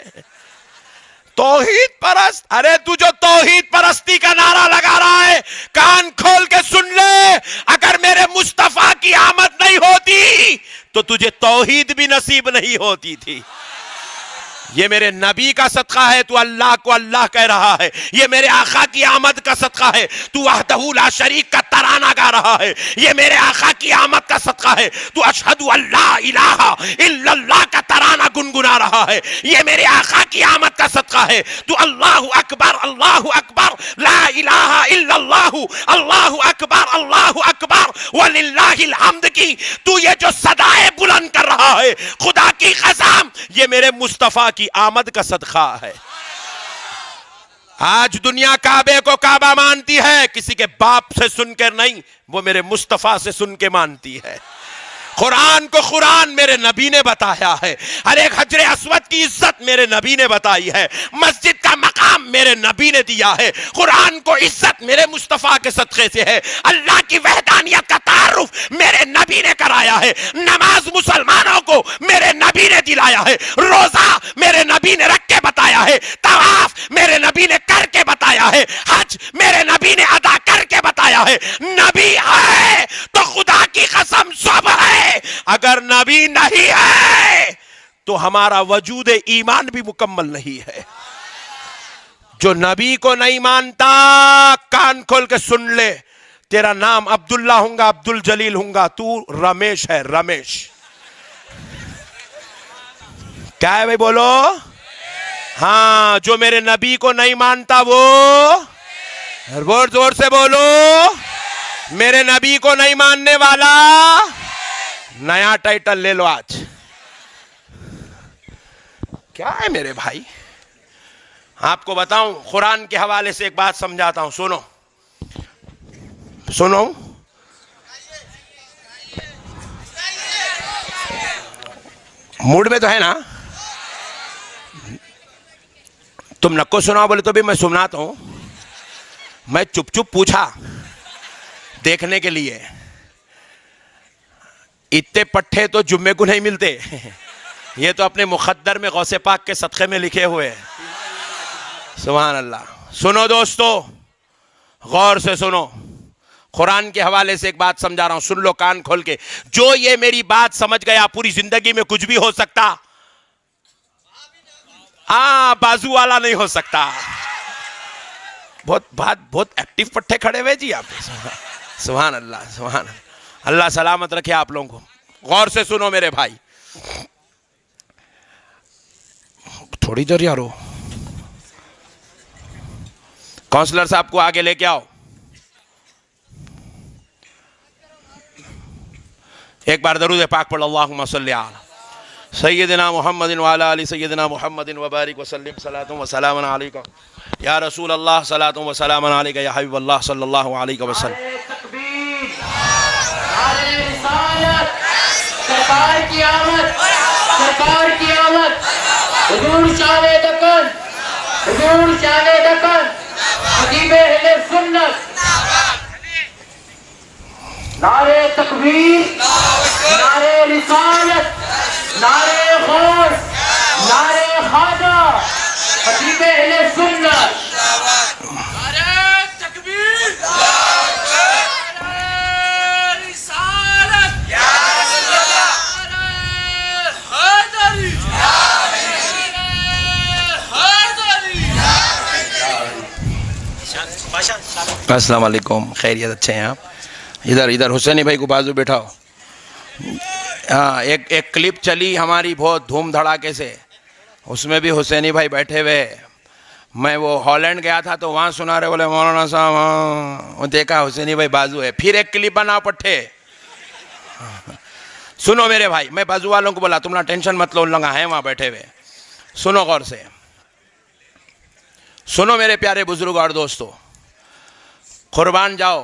توحید پرست. ارے تو جو توحید پرستی کا نعرہ لگا رہا ہے, کان کھول کے سن لے, اگر میرے مصطفیٰ کی آمد نہیں ہوتی تو تجھے توحید بھی نصیب نہیں ہوتی تھی. یہ میرے نبی کا صدقہ ہے, تو اللہ کو اللہ کہہ رہا ہے. یہ میرے آقا کی آمد کا صدقہ ہے, تو وحدہ لا شریک کا ترانہ گا رہا ہے. یہ میرے آقا کی آمد کا صدقہ ہے, تو اشہدو اللہ الہ الا اللہ کا ترانہ گنگنا رہا ہے. یہ میرے آقا کی آمد کا صدقہ ہے, تو اللہ اکبر لا الہ الا اللہ, اللہ اکبر وللہ الحمد کی تو یہ جو صدائے بلند کر رہا ہے, خدا کی قسم یہ میرے مصطفیٰ کی آمد کا صدقہ ہے. آج دنیا کعبے کو کعبہ مانتی ہے, کسی کے باپ سے سن کر نہیں, وہ میرے مصطفیٰ سے سن کے مانتی ہے. قرآن کو قرآن میرے نبی نے بتایا ہے, ہر ایک حجر اسود کی عزت میرے نبی نے بتائی ہے, مسجد کا مقام میرے نبی نے دیا ہے, قرآن کو عزت میرے مصطفیٰ کے صدقے سے ہے, اللہ کی وحدانیت کا تعارف میرے نبی نے کرایا ہے, نماز مسلمانوں کو میرے نبی نے دلایا ہے, روزہ میرے نبی نے رکھ کے بتایا ہے, طواف میرے نبی نے کر کے بتایا ہے, حج میرے نبی نے ادا کر کے بتایا ہے. نبی ہے تو خدا کی قسم صبر ہے, اگر نبی نہیں ہے تو ہمارا وجود ایمان بھی مکمل نہیں ہے. جو نبی کو نہیں مانتا کان کھول کے سن لے، تیرا نام عبداللہ ہوں گا، عبد الجلیل ہوں گا، تو رمیش ہے، رمیش. کیا ہے بھائی بولو؟ ہاں، جو میرے نبی کو نہیں مانتا وہ زور زور سے بولو، میرے نبی کو نہیں ماننے والا. نیا ٹائٹل لے لو آج. کیا ہے میرے بھائی؟ آپ کو بتاؤں، قرآن کے حوالے سے ایک بات سمجھاتا ہوں، سنو سنو. موڈ میں تو ہے نا؟ تم نکو سناؤ بولے تو بھی میں سناتا ہوں. میں چپ چپ پوچھا دیکھنے کے لیے. اتنے پٹھے تو جمعے کو نہیں ملتے. یہ تو اپنے مخدر میں غوث پاک کے صدقے میں لکھے ہوئے ہیں. سبحان اللہ. سنو دوستو، غور سے سنو، قرآن کے حوالے سے ایک بات سمجھا رہا ہوں، سن لو کان کھول کے. جو یہ میری بات سمجھ گیا پوری زندگی میں کچھ بھی ہو سکتا، بازو والا نہیں ہو سکتا. بہت ایکٹیو پٹھے کھڑے ہوئے جی آپ. سبحان اللہ، سبحان اللہ. اللہ سلامت رکھے آپ لوگوں کو. غور سے سنو میرے بھائی. تھوڑی دیر یارو، کونسلر صاحب کو آگے لے کے آؤ. ایک بار درود پاک پڑھ. اللہم صلی علی سیدنا محمد وعلی آل سیدنا محمد وبارک وسلم. صلاۃ و سلام علیکہ یا رسول اللہ، صلاۃ و سلام علیکہ یا حبیب اللہ صلی اللہ علیہ وسلم. تکبیر، نعرہ رسالت، سرکار کی آمد، سرکار کی آمد. حضور شان دکن، حضور شان دکن، خطیب اہل سنت. نعرہ تکبیر، نعرہ رسالت، نعرہ غوث، نعرہ خواجہ، خطیب اہل سنت. نعرہ تکبیر، نعرہ رسالت، نعرہ حیدری، السلام علیکم. خیریت؟ اچھے ہیں آپ؟ ادھر حسینی بھائی کو بازو بیٹھاؤ. ہاں، ایک کلپ چلی ہماری بہت دھوم دھڑاکے سے، اس میں بھی حسینی بھائی بیٹھے ہوئے. میں وہ ہالینڈ گیا تھا تو وہاں سنا رہے، بولے مولانا صاحب ہاں دیکھا حسینی بھائی بازو ہے. پھر ایک کلپ بناؤ پٹھے. سنو میرے بھائی، میں بازو والوں کو بولا تم نہ ٹینشن مت لو، لگا ہے وہاں بیٹھے ہوئے. سنو غور سے، سنو میرے پیارے بزرگ اور دوستو، قربان جاؤ.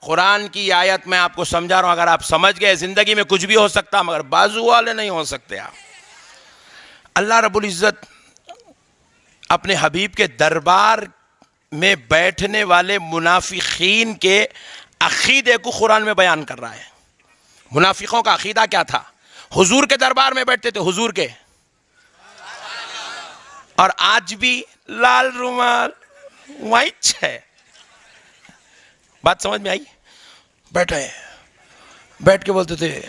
قرآن کی آیت میں آپ کو سمجھا رہا ہوں. اگر آپ سمجھ گئے زندگی میں کچھ بھی ہو سکتا مگر بازو والے نہیں ہو سکتے آپ. اللہ رب العزت اپنے حبیب کے دربار میں بیٹھنے والے منافقین کے عقیدے کو قرآن میں بیان کر رہا ہے. منافقوں کا عقیدہ کیا تھا؟ حضور کے دربار میں بیٹھتے تھے، حضور کے، اور آج بھی لال رومال وائٹ ہے. بات سمجھ میں آئی؟ بیٹھے بیٹھ کے بولتے تھے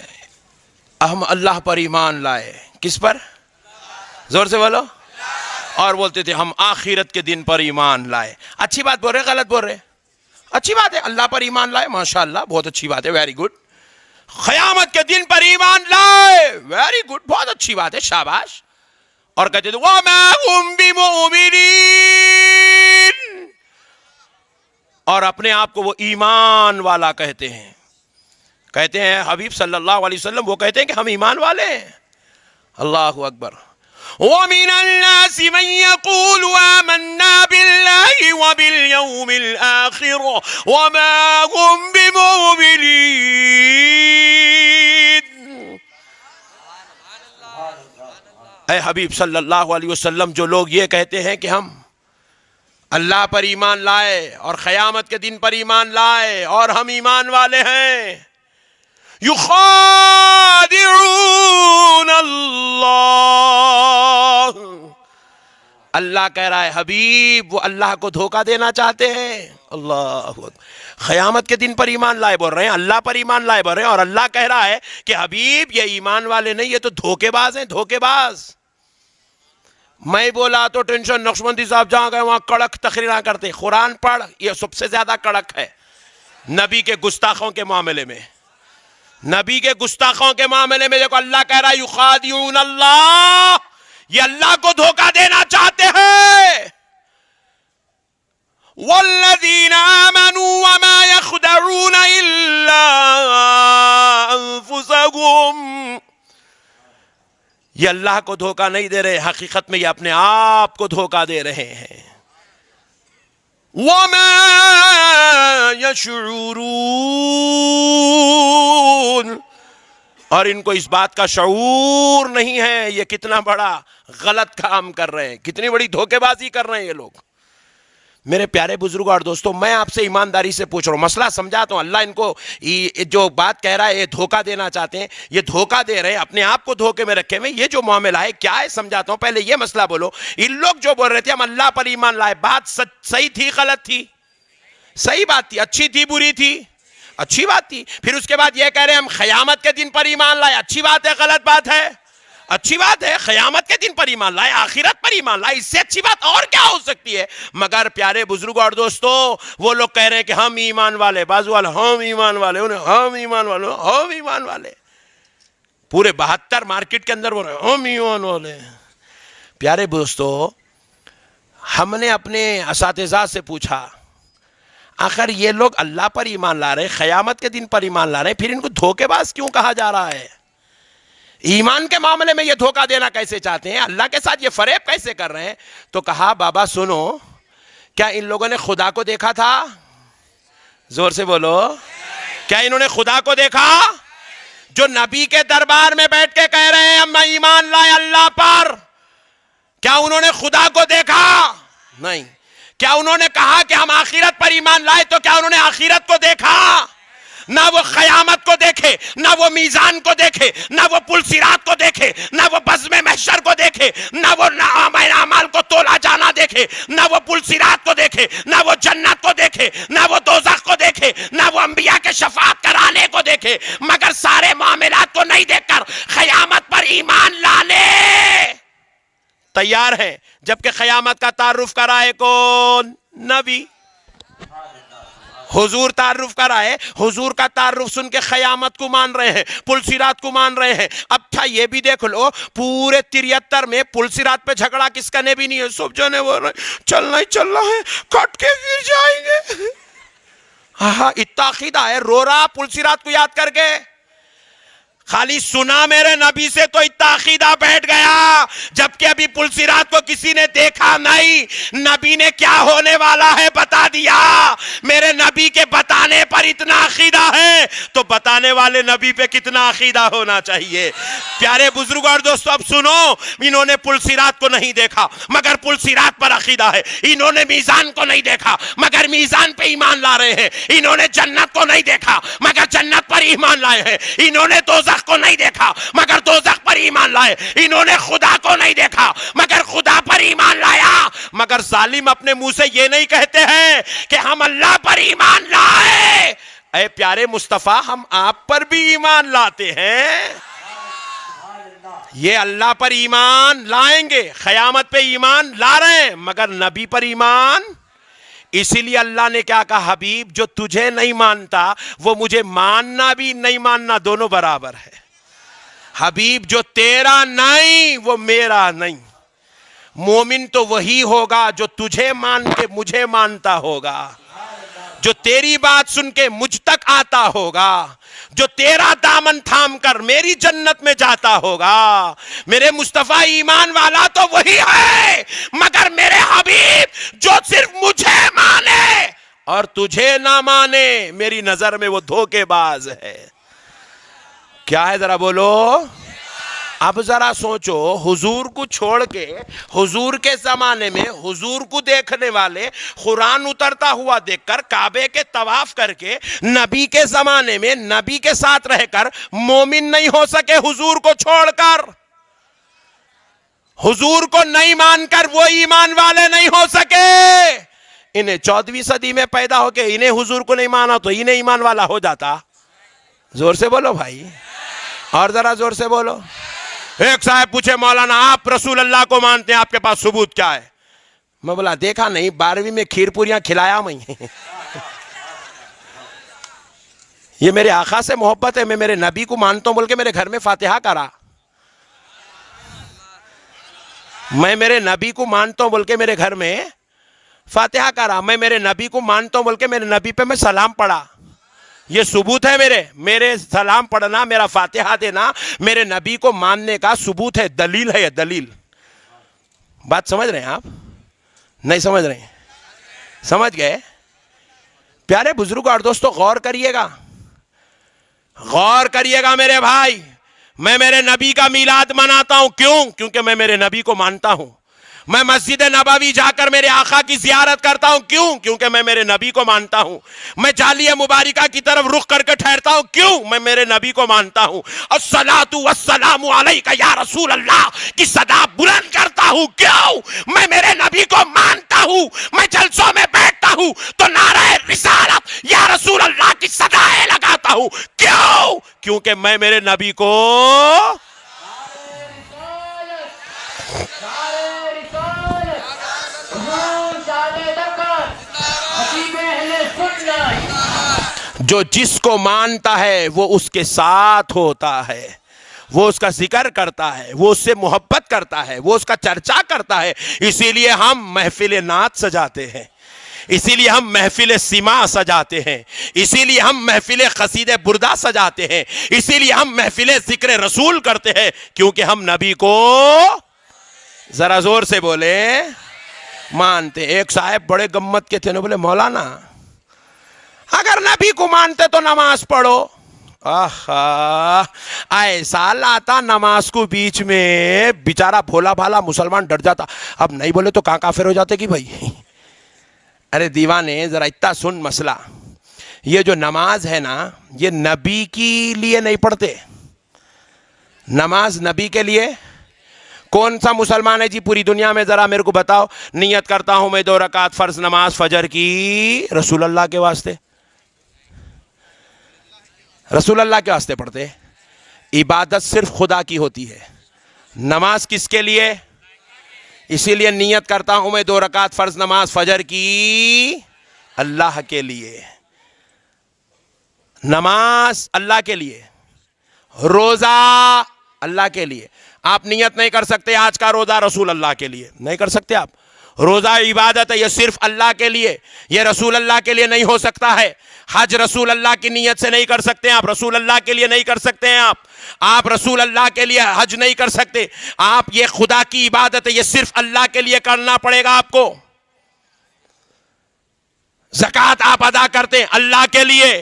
ہم اللہ پر ایمان لائے. کس پر؟ زور سے بولو. اور بولتے تھے ہم آخرت کے دن پر ایمان لائے. اچھی بات بول رہے، غلط بول رہے؟ اچھی بات ہے، اللہ پر ایمان لائے، ماشاءاللہ بہت اچھی بات ہے، ویری گڈ. قیامت کے دن پر ایمان لائے، ویری گڈ، بہت اچھی بات ہے، شاباش. اور کہتے تھے وَمَا هُمْ بِمُؤْمِنِينَ، اور اپنے آپ کو وہ ایمان والا کہتے ہیں. کہتے ہیں حبیب صلی اللہ علیہ وسلم، وہ کہتے ہیں کہ ہم ایمان والے ہیں. اللہ اکبر. وَمِنَ النَّاسِ مَن يَقُولُ آمَنَّا بِاللَّهِ وَبِالْيَوْمِ الْآخِرِ وَمَا هُمْ بِمُؤْمِنِينَ. اے حبیب صلی اللہ علیہ وسلم، جو لوگ یہ کہتے ہیں کہ ہم اللہ پر ایمان لائے اور قیامت کے دن پر ایمان لائے اور ہم ایمان والے ہیں، یخادعون اللہ. اللہ کہہ رہا ہے حبیب وہ اللہ کو دھوکہ دینا چاہتے ہیں. اللہ اکبر. قیامت کے دن پر ایمان لائے بول رہے ہیں، اللہ پر ایمان لائے بول رہے ہیں، اور اللہ کہہ رہا ہے کہ حبیب یہ ایمان والے نہیں، یہ تو دھوکے باز ہیں، دھوکے باز. میں بولا تو ٹینشن، نقشبندی صاحب جہاں گئے وہاں کڑک تقریریں کرتے، قرآن پڑھ، یہ سب سے زیادہ کڑک ہے نبی کے گستاخوں کے معاملے میں. نبی کے گستاخوں کے معاملے میں دیکھو اللہ کہہ رہا ہے یخادعون اللہ، یہ اللہ کو دھوکہ دینا چاہتے ہیں. والذین آمنوا وما يخدعون الا انفسهم، یہ اللہ کو دھوکہ نہیں دے رہے، حقیقت میں یہ اپنے آپ کو دھوکہ دے رہے ہیں. وما يشعرون، اور ان کو اس بات کا شعور نہیں ہے یہ کتنا بڑا غلط کام کر رہے ہیں، کتنی بڑی دھوکے بازی کر رہے ہیں یہ لوگ. میرے پیارے بزرگوں اور دوستوں، میں آپ سے ایمانداری سے پوچھ رہا ہوں، مسئلہ سمجھاتا ہوں. اللہ ان کو جو بات کہہ رہا ہے یہ دھوکہ دینا چاہتے ہیں، یہ دھوکہ دے رہے ہیں، اپنے آپ کو دھوکے میں رکھے ہوئے. یہ جو معاملہ ہے کیا ہے سمجھاتا ہوں. پہلے یہ مسئلہ بولو، ان لوگ جو بول رہے تھے ہم اللہ پر ایمان لائے، بات صحیح تھی غلط تھی؟ صحیح بات تھی. اچھی تھی بری تھی؟ اچھی بات تھی. پھر اس کے بعد یہ کہہ رہے ہیں ہم قیامت کے دن پر ایمان لائے، اچھی بات ہے غلط بات ہے؟ اچھی بات ہے. قیامت کے دن پر ایمان لائے، آخرت پر ایمان لائے، اس سے اچھی بات اور کیا ہو سکتی ہے؟ مگر پیارے بزرگوں اور دوستوں، وہ لوگ کہہ رہے ہیں کہ ہم ایمان والے، بازو والے ہم ایمان والے، ہم ایمان والے، ہم ایمان والے. پورے 72 مارکیٹ کے اندر وہ رہے ہم ایمان والے. پیارے دوستوں، ہم نے اپنے اساتذہ سے پوچھا آخر یہ لوگ اللہ پر ایمان لا رہے، قیامت کے دن پر ایمان لا رہے، پھر ان کو دھوکے باز کیوں کہا جا رہا ہے؟ ایمان کے معاملے میں یہ دھوکہ دینا کیسے چاہتے ہیں؟ اللہ کے ساتھ یہ فریب کیسے کر رہے ہیں؟ تو کہا بابا سنو، کیا ان لوگوں نے خدا کو دیکھا تھا؟ زور سے بولو، کیا انہوں نے خدا کو دیکھا؟ جو نبی کے دربار میں بیٹھ کے کہہ رہے ہیں ہم ایمان لائے اللہ پر، کیا انہوں نے خدا کو دیکھا؟ نہیں. کیا انہوں نے کہا کہ ہم آخرت پر ایمان لائے، تو کیا انہوں نے آخرت کو دیکھا؟ نہ وہ قیامت کو دیکھے، نہ وہ میزان کو دیکھے، نہ وہ پل صراط کو دیکھے، نہ وہ بزم محشر کو دیکھے، نہ وہ اعمال کو تولا جانا دیکھے، نہ وہ پل صراط کو دیکھے، نہ وہ جنت کو دیکھے، نہ وہ دوزخ کو دیکھے، نہ وہ انبیاء کے شفاعت کرانے کو دیکھے، مگر سارے معاملات کو نہیں دیکھ کر قیامت پر ایمان لانے تیار ہے. جبکہ قیامت کا تعارف کرائے کون؟ نبی. حضور تعارف کرائے، حضور کا تعارف سن کے قیامت کو مان رہے ہیں، پل صراط کو مان رہے ہیں. اب تھا یہ بھی دیکھ لو، پورے 73 میں پل صراط پہ جھگڑا کس کا نے بھی نہیں ہے. سب جنے بول رہے ہیں چلنا ہی چلنا ہے، کٹ کے گر جائیں گے. ہاں اتنا عقیدہ ہے، رو رہا پل صراط کو یاد کر کے. خالی سنا میرے نبی سے تو اتنا عقیدہ بیٹھ گیا، جبکہ ابھی پل صراط کو کسی نے دیکھا نہیں. نبی نے کیا ہونے والا ہے بتا دیا. میرے نبی کے بتانے پر اتنا عقیدہ ہے تو بتانے والے نبی پہ کتنا عقیدہ ہونا چاہیے. پیارے بزرگ اور دوستو، اب سنو، انہوں نے پل صراط کو نہیں دیکھا مگر پل صراط پر عقیدہ ہے. انہوں نے میزان کو نہیں دیکھا مگر میزان پہ ایمان لا رہے ہیں. انہوں نے جنت کو نہیں دیکھا مگر جنت پر ایمان لائے ہیں. انہوں نے دوزخ کو نہیں دیکھا مگر دوزخ پر ایمان لائے. انہوں نے خدا کو نہیں دیکھا مگر خدا پر ایمان لایا. مگر ظالم اپنے منہ سے یہ نہیں کہتے ہیں کہ ہم اللہ پر ایمان لائے. اے پیارے مصطفیٰ، ہم آپ پر بھی ایمان لاتے ہیں. یہ اللہ پر ایمان لائیں گے، قیامت پہ ایمان لا رہے ہیں، مگر نبی پر ایمان. اسی لیے اللہ نے کیا کہا، حبیب جو تجھے نہیں مانتا وہ مجھے ماننا بھی نہیں ماننا دونوں برابر ہے. حبیب جو تیرا نہیں وہ میرا نہیں. مومن تو وہی ہوگا جو تجھے مان کے مجھے مانتا ہوگا، جو تیری بات سن کے مجھ تک آتا ہوگا، جو تیرا دامن تھام کر میری جنت میں جاتا ہوگا. میرے مصطفیٰ ایمان والا تو وہی ہے، مگر میرے حبیب جو صرف مجھے مانے اور تجھے نہ مانے، میری نظر میں وہ دھوکے باز ہے. کیا ہے ذرا بولو. اب ذرا سوچو، حضور کو چھوڑ کے حضور کے زمانے میں حضور کو دیکھنے والے قرآن اترتا ہوا دیکھ کر کعبے کے طواف کر کے نبی کے زمانے میں نبی کے ساتھ رہ کر مومن نہیں ہو سکے. حضور کو چھوڑ کر، حضور کو نہیں مان کر وہ ایمان والے نہیں ہو سکے. انہیں 14ویں صدی میں پیدا ہو کے انہیں حضور کو نہیں مانا تو انہیں ایمان والا ہو جاتا. زور سے بولو بھائی، اور ذرا زور سے بولو. ایک صاحب پوچھے مولانا آپ رسول اللہ کو مانتے ہیں, آپ کے پاس ثبوت کیا ہے؟ میں بولا دیکھا نہیں 12ویں میں کھیر پوریاں کھلایا میں. یہ میرے آقا سے محبت ہے, میں میرے نبی کو مانتا ہوں بول کے میرے گھر میں فاتحہ کرا. میں میرے نبی کو مانتا ہوں بول کے میرے گھر میں فاتحہ کرا. میں میرے نبی کو مانتا ہوں بول کے میرے نبی پہ میں سلام پڑھا. یہ ثبوت ہے میرے سلام پڑھنا, میرا فاتحہ دینا میرے نبی کو ماننے کا ثبوت ہے, دلیل ہے. یہ دلیل. بات سمجھ رہے ہیں آپ؟ نہیں سمجھ رہے ہیں؟ سمجھ گئے؟ پیارے بزرگ اور دوستو غور کریے گا, غور کریے گا میرے بھائی. میں میرے نبی کا میلاد مناتا ہوں, کیوں؟ کیونکہ میں میرے نبی کو مانتا ہوں. میں مسجد نبوی جا کر میرے آقا کی زیارت کرتا ہوں, کیوں؟ کیونکہ میں میرے نبی کو مانتا ہوں. میں مبارکہ کی طرف رخ کر کے ٹھہرتا ہوں, کیوں؟ میں میرے نبی کو مانتا ہوں. الصلاۃ والسلام علیک یا رسول اللہ کی صدا بلند کرتا ہوں, کیوں؟ میں میرے نبی کو مانتا ہوں. میں جلسوں میں بیٹھتا ہوں تو نعرہ رسالت یا رسول اللہ کی صدائیں لگاتا ہوں, کیوں؟ کیونکہ میں میرے نبی کو جو جس کو مانتا ہے وہ اس کے ساتھ ہوتا ہے, وہ اس کا ذکر کرتا ہے, وہ اس سے محبت کرتا ہے, وہ اس کا چرچا کرتا ہے. اسی لیے ہم محفل نعت سجاتے ہیں, اسی لیے ہم محفل سما سجاتے ہیں, اسی لیے ہم محفل قصیدہ بردہ سجاتے ہیں, اسی لیے ہم محفل ذکر رسول کرتے ہیں, کیونکہ ہم نبی کو ذرا زور سے بولے مانتے. ایک صاحب بڑے گمت کے تھے, بولے مولانا اگر نبی کو مانتے تو نماز پڑھو. ایسا لاتا نماز کو بیچ میں, بیچارہ بھولا بھالا مسلمان ڈر جاتا. اب نہیں بولے تو کہاں کافر ہو جاتے کہ بھائی. ارے دیوانے ذرا اتنا سن مسئلہ. یہ جو نماز ہے نا, یہ نبی کے لیے نہیں پڑھتے. نماز نبی کے لیے. کون سا مسلمان ہے جی پوری دنیا میں ذرا میرے کو بتاؤ, نیت کرتا ہوں میں 2 رکعت فرض نماز فجر کی رسول اللہ کے واسطے. رسول اللہ کے واسطے پڑھتے. عبادت صرف خدا کی ہوتی ہے, نماز کس کے لیے؟ اسی لیے نیت کرتا ہوں میں 2 رکعت فرض نماز فجر کی اللہ کے لیے. نماز اللہ کے لیے, روزہ اللہ کے لیے. آپ نیت نہیں کر سکتے آج کا روزہ رسول اللہ کے لیے, نہیں کر سکتے آپ. روزہ عبادت ہے, یہ صرف اللہ کے لیے, یہ رسول اللہ کے لیے نہیں ہو سکتا ہے. حج رسول اللہ کی نیت سے نہیں کر سکتے آپ, رسول اللہ کے لیے نہیں کر سکتے ہیں آپ رسول اللہ کے لیے حج نہیں کر سکتے آپ. یہ خدا کی عبادت ہے, یہ صرف اللہ کے لیے کرنا پڑے گا آپ کو. زکوٰۃ آپ ادا کرتے ہیں اللہ کے لیے.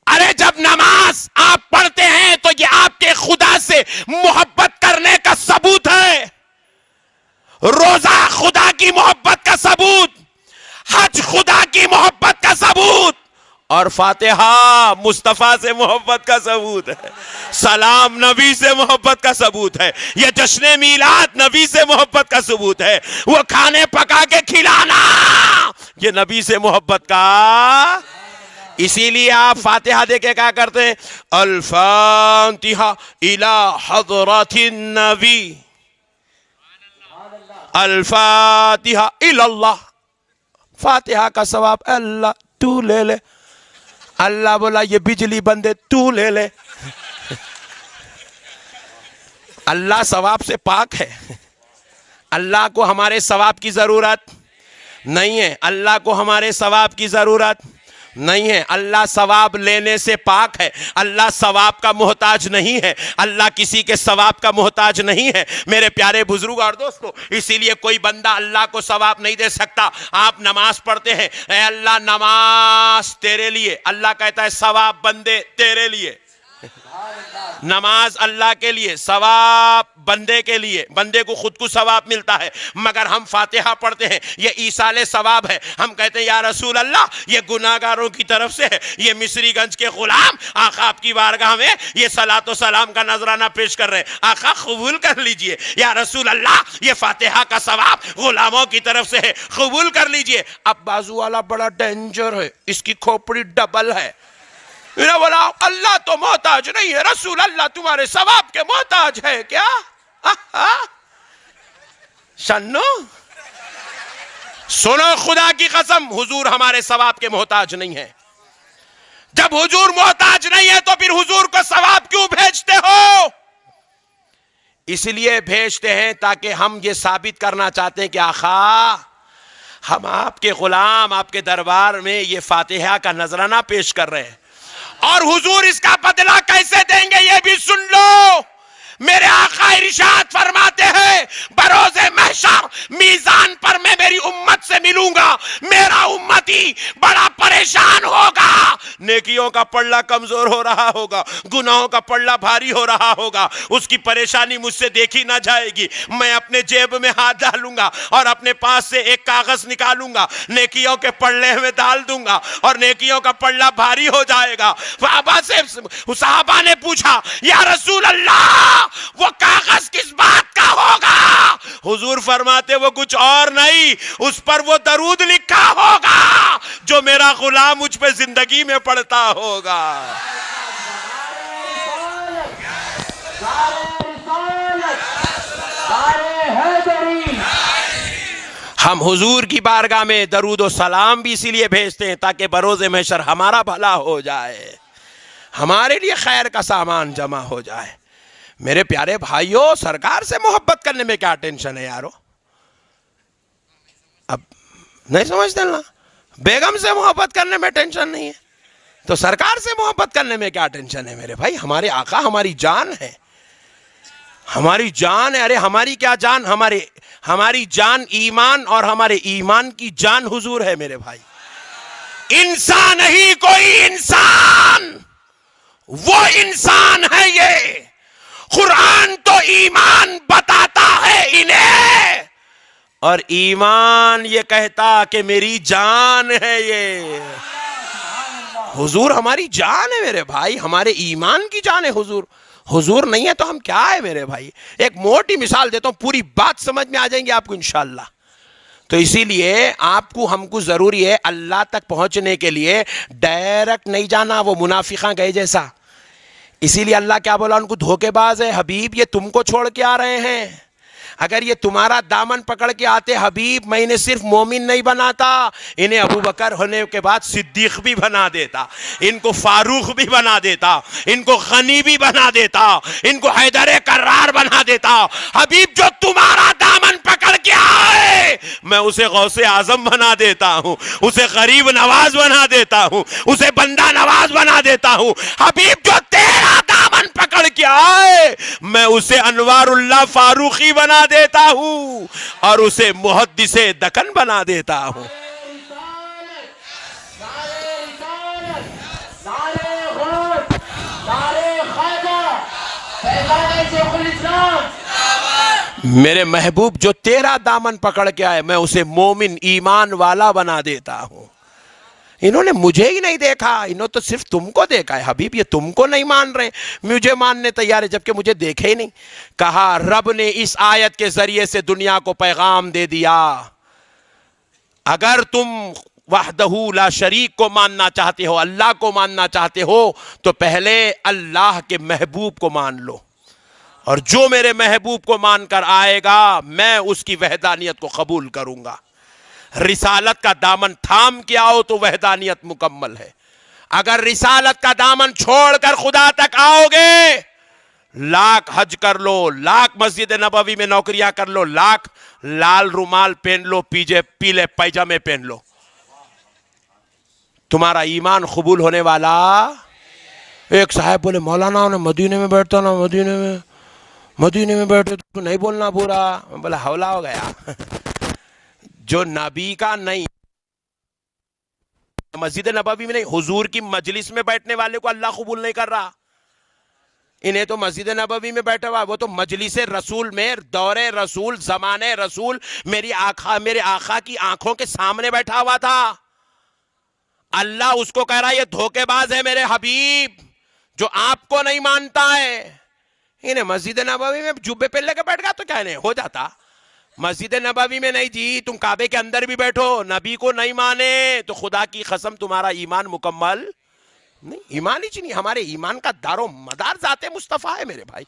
ارے جب نماز آپ پڑھتے ہیں تو یہ آپ کے خدا سے محبت کرنے کا ثبوت ہے. روزہ خدا کی محبت کا ثبوت, حج خدا کی محبت کا ثبوت, اور فاتحہ مصطفیٰ سے محبت کا ثبوت ہے. سلام نبی سے محبت کا ثبوت ہے. یہ جشن میلاد نبی سے محبت کا ثبوت ہے. وہ کھانے پکا کے کھلانا یہ نبی سے محبت کا. اسی لیے آپ فاتحہ دے کے کیا کرتے ہیں؟ الفاتحہ الی حضرت النبی, الفاتحہ الی اللہ. فاتحہ کا ثواب اللہ تو لے لے. اللہ بولا یہ بجلی بندے تو لے لے. اللہ ثواب سے پاک ہے. اللہ کو ہمارے ثواب کی ضرورت نہیں ہے, اللہ کو ہمارے ثواب کی ضرورت نہیں ہے. اللہ ثواب لینے سے پاک ہے, اللہ ثواب کا محتاج نہیں ہے, اللہ کسی کے ثواب کا محتاج نہیں ہے میرے پیارے بزرگ اور دوستو. اسی لیے کوئی بندہ اللہ کو ثواب نہیں دے سکتا. آپ نماز پڑھتے ہیں, اے اللہ نماز تیرے لیے, اللہ کہتا ہے ثواب بندے تیرے لیے. نماز اللہ کے لیے, ثواب بندے کے لیے, بندے کو خود کو ثواب ملتا ہے. مگر ہم فاتحہ پڑھتے ہیں, یہ ایصال ثواب ہے. ہم کہتے ہیں یا رسول اللہ یہ گناہگاروں کی طرف سے ہے. یہ مصری گنج کے غلام آقا آپ کی بارگاہ میں یہ صلاۃ و سلام کا نذرانہ پیش کر رہے ہیں, آقا قبول کر لیجئے. یا رسول اللہ یہ فاتحہ کا ثواب غلاموں کی طرف سے ہے, قبول کر لیجئے. اب بازو والا بڑا ڈینجر ہے, اس کی کھوپڑی ڈبل ہے. انہوں نے بولا اللہ تو محتاج نہیں ہے، رسول اللہ تمہارے ثواب کے محتاج ہے کیا؟ شنو سنو، خدا کی قسم حضور ہمارے ثواب کے محتاج نہیں ہے۔ جب حضور محتاج نہیں ہے تو پھر حضور کو ثواب کیوں بھیجتے ہو؟ اس لیے بھیجتے ہیں تاکہ ہم یہ ثابت کرنا چاہتے ہیں کہ آقا ہم آپ کے غلام آپ کے دربار میں یہ فاتحہ کا نذرانہ پیش کر رہے ہیں، اور حضور اس کا بدلہ کیسے دیں گے یہ بھی سن لو۔ میرے آقا ارشاد فرماتے ہیں بروز محشر میزان پر میں میری امت سے ملوں گا، میرا امتی بڑا پریشان ہوگا، نیکیوں کا پلڑا کمزور ہو رہا ہوگا، گناہوں کا پلڑا بھاری ہو رہا ہوگا، اس کی پریشانی مجھ سے دیکھی نہ جائے گی۔ میں اپنے جیب میں ہاتھ ڈالوں گا اور اپنے پاس سے ایک کاغذ نکالوں گا، نیکیوں کے پلڑے میں ڈال دوں گا اور نیکیوں کا پلڑا بھاری ہو جائے گا۔ صحابہ نے پوچھا یا رسول اللہ وہ کاغذ کس بات کا ہوگا؟ حضور فرماتے وہ کچھ اور نہیں، اس پر وہ درود لکھا ہوگا جو میرا غلام مجھ پہ زندگی میں پڑھتا ہوگا۔ ہم حضور کی بارگاہ میں درود و سلام بھی اسی لیے بھیجتے ہیں تاکہ بروز محشر ہمارا بھلا ہو جائے، ہمارے لیے خیر کا سامان جمع ہو جائے۔ میرے پیارے بھائیوں، سرکار سے محبت کرنے میں کیا ٹینشن ہے یارو؟ اب نہیں سمجھتے نا، بیگم سے محبت کرنے میں ٹینشن نہیں ہے تو سرکار سے محبت کرنے میں کیا ٹینشن ہے میرے بھائی؟ ہمارے آقا ہماری جان ہے، ہماری جان ہے۔ ارے ہماری کیا جان، ہماری جان ایمان، اور ہمارے ایمان کی جان حضور ہے میرے بھائی۔ انسان ہی کوئی انسان، وہ انسان ہے یہ۔ قرآن تو ایمان بتاتا ہے انہیں، اور ایمان یہ کہتا کہ میری جان ہے یہ۔ حضور ہماری جان ہے میرے بھائی، ہمارے ایمان کی جان ہے حضور۔ حضور نہیں ہے تو ہم کیا ہے میرے بھائی؟ ایک موٹی مثال دیتا ہوں، پوری بات سمجھ میں آ جائیں گے آپ کو انشاءاللہ۔ تو اسی لیے آپ کو ہم کو ضروری ہے اللہ تک پہنچنے کے لیے ڈائریکٹ نہیں جانا، وہ منافقاں گئے جیسا۔ اسی لیے اللہ کیا بولا ان کو؟ دھوکے باز ہے حبیب، یہ تم کو چھوڑ کے آ رہے ہیں، اگر یہ تمہارا دامن پکڑ کے آتے حبیب، میں انہیں صرف مومن نہیں بناتا، انہیں ابو بکر ہونے کے بعد صدیق بھی بنا دیتا، ان کو فاروق بھی بنا دیتا، ان کو غنی بھی بنا دیتا، ان کو حیدر کرار بنا دیتا۔ حبیب جو تمہارا دامن پکڑ کے آئے میں اسے غوث اعظم بنا دیتا ہوں، اسے غریب نواز بنا دیتا ہوں، اسے بندہ نواز بنا دیتا ہوں۔ حبیب جو تیرا دامن پکڑ کے آئے میں اسے انوار اللہ فاروقی بنا دیتا ہوں اور اسے محدث دکن بنا دیتا ہوں۔ میرے محبوب جو تیرا دامن پکڑ کے آئے میں اسے مومن ایمان والا بنا دیتا ہوں۔ انہوں نے مجھے ہی نہیں دیکھا، انہوں تو صرف تم کو دیکھا ہے حبیب، یہ تم کو نہیں مان رہے، مجھے ماننے تیار ہے جبکہ مجھے دیکھے ہی نہیں۔ کہا رب نے اس آیت کے ذریعے سے دنیا کو پیغام دے دیا، اگر تم وحدہ لا شریک کو ماننا چاہتے ہو، اللہ کو ماننا چاہتے ہو، تو پہلے اللہ کے محبوب کو مان لو، اور جو میرے محبوب کو مان کر آئے گا میں اس کی وحدانیت کو قبول کروں گا۔ رسالت کا دامن تھام کے آؤ تو وحدانیت مکمل ہے، اگر رسالت کا دامن چھوڑ کر خدا تک آؤ گے، لاکھ حج کر لو، لاکھ مسجد نبوی میں نوکریاں کر لو، لاکھ لال رومال پہن لو، پیلے پیجامے پہن لو، تمہارا ایمان قبول ہونے والا۔ ایک صاحب بولے مولانا نے مدینے میں بیٹھتا نا، مدینے میں بیٹھے تو نہیں بولنا پورا، بولا حولا ہو گیا۔ جو نبی کا نہیں، مسجد نبوی میں نہیں، حضور کی مجلس میں بیٹھنے والے کو اللہ قبول نہیں کر رہا۔ انہیں تو مسجد نبوی میں بیٹھا ہوا، وہ تو مجلس رسول میں، دور رسول، زمانے رسول، میرے آقا کی آنکھوں کے سامنے بیٹھا ہوا تھا۔ اللہ اس کو کہہ رہا ہے یہ دھوکے باز ہے میرے حبیب جو آپ کو نہیں مانتا ہے۔ انہیں مسجد نبوی میں جبے پہلے کے بیٹھ گیا تو کیا نہیں ہو جاتا؟ مسجد نبوی میں نہیں جی، تم کعبے کے اندر بھی بیٹھو، نبی کو نہیں مانے تو خدا کی قسم تمہارا ایمان مکمل نہیں ایمان ہی نہیں. ہمارے ایمان کا دار و مدار ذات مصطفیٰ ہے میرے بھائی.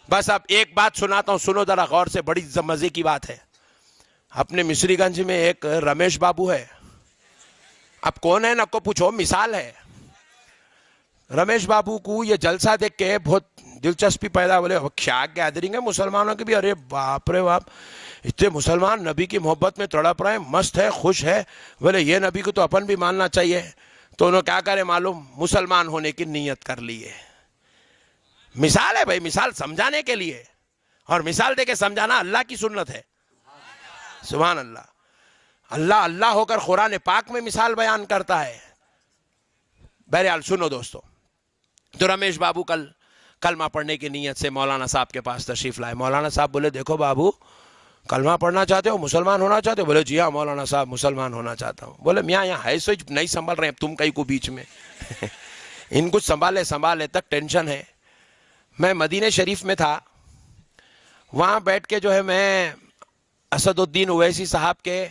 بس اب ایک بات سناتا ہوں, سنو ذرا غور سے, بڑی مزے کی بات ہے. اپنے مصری گنج میں ایک رمیش بابو ہے. اب کون ہے نہ کو پوچھو, مثال ہے. رمیش بابو کو یہ جلسہ دیکھ کے بہت دلچسپی پیدا, بولے کیا گیدرنگ ہے مسلمانوں کی بھی, ارے باپ رے باپ, اتنے مسلمان نبی کی محبت میں تڑپ رہے ہیں, مست ہے, خوش ہے. بولے یہ نبی کو تو اپن بھی ماننا چاہیے. تو انہوں کیا کرے معلوم, مسلمان ہونے کی نیت کر لی ہے. مثال ہے بھائی, مثال سمجھانے کے لیے, اور مثال دے کے سمجھانا اللہ کی سنت ہے. سبحان اللہ. اللہ اللہ ہو کر قرآن پاک میں مثال بیان کرتا ہے. بہرحال سنو دوستو, تو رمیش بابو کل کلمہ پڑھنے کی نیت سے مولانا صاحب کے پاس تشریف لائے. مولانا صاحب بولے دیکھو بابو, کلمہ پڑھنا چاہتے ہو, مسلمان ہونا چاہتے ہو؟ بولے جی ہاں مولانا صاحب مسلمان ہونا چاہتا ہوں. بولے میاں یہاں ہے سوچ نہیں سنبھل رہے ہیں, تم کہیں کو بیچ میں ان کو سنبھالے تک ٹینشن ہے. میں مدینہ شریف میں تھا, وہاں بیٹھ کے جو ہے میں اسد الدین اویسی صاحب کے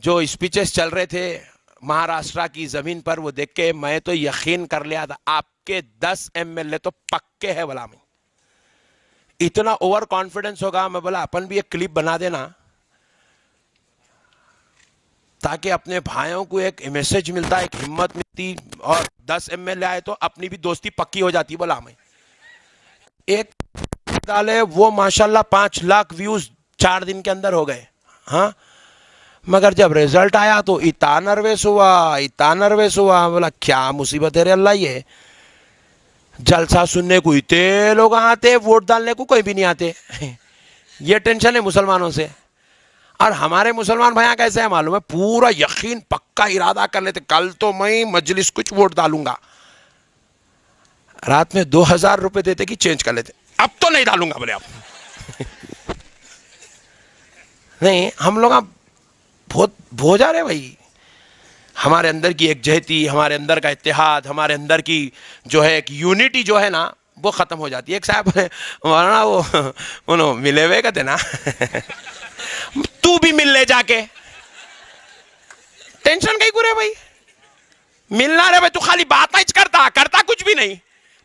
جو اسپیچز چل رہے تھے مہاراشٹرا کی زمین پر, وہ دیکھ کے میں تو یقین کر لیا تھا آپ کے 10 MLA تو پکے ہے. بلا میں اتنا اوور کانفیڈنس ہوگا. میں بولا اپن بھی ایک کلپ بنا دینا تاکہ اپنے بھائیوں کو ایک میسج ملتا, ایک ہمت ملتی, اور 10 MLA آئے تو اپنی بھی دوستی پکی ہو جاتی. بولا میں ایک ڈالے, وہ ماشاءاللہ 5 لاکھ ویوز 4 دن کے اندر ہو گئے. ہاں مگر جب ریزلٹ آیا تو اتنا نروس ہوا. بولا کیا مصیبت ہے رے اللہ, یہ جلسہ سننے کو اتنے لوگ آتے, ووٹ ڈالنے کو کوئی بھی نہیں آتے. یہ ٹینشن ہے مسلمانوں سے. اور ہمارے مسلمان بھائیاں کیسے ہیں معلوم ہے, پورا یقین پکا ارادہ کر لیتے, کل تو میں مجلس کچھ ووٹ ڈالوں گا. رات میں 2000 روپے دیتے کہ چینج کر لیتے, اب تو نہیں ڈالوں گا. بولے آپ نہیں, ہم لوگ بہت بھو جا رہے بھائی. ہمارے اندر کی ایک جہتی, ہمارے اندر کا اتحاد, ہمارے اندر کی جو ہے ایک یونٹی جو ہے نا, وہ ختم ہو جاتی ہے. ایک صاحب مولانا وہ انہوں ملے ہوئے کہتے نا تو بھی مل لے جا کے, ٹینشن کہیں کو رہے بھائی, ملنا رہے بھائی, تو خالی بات ہی کرتا کچھ بھی نہیں.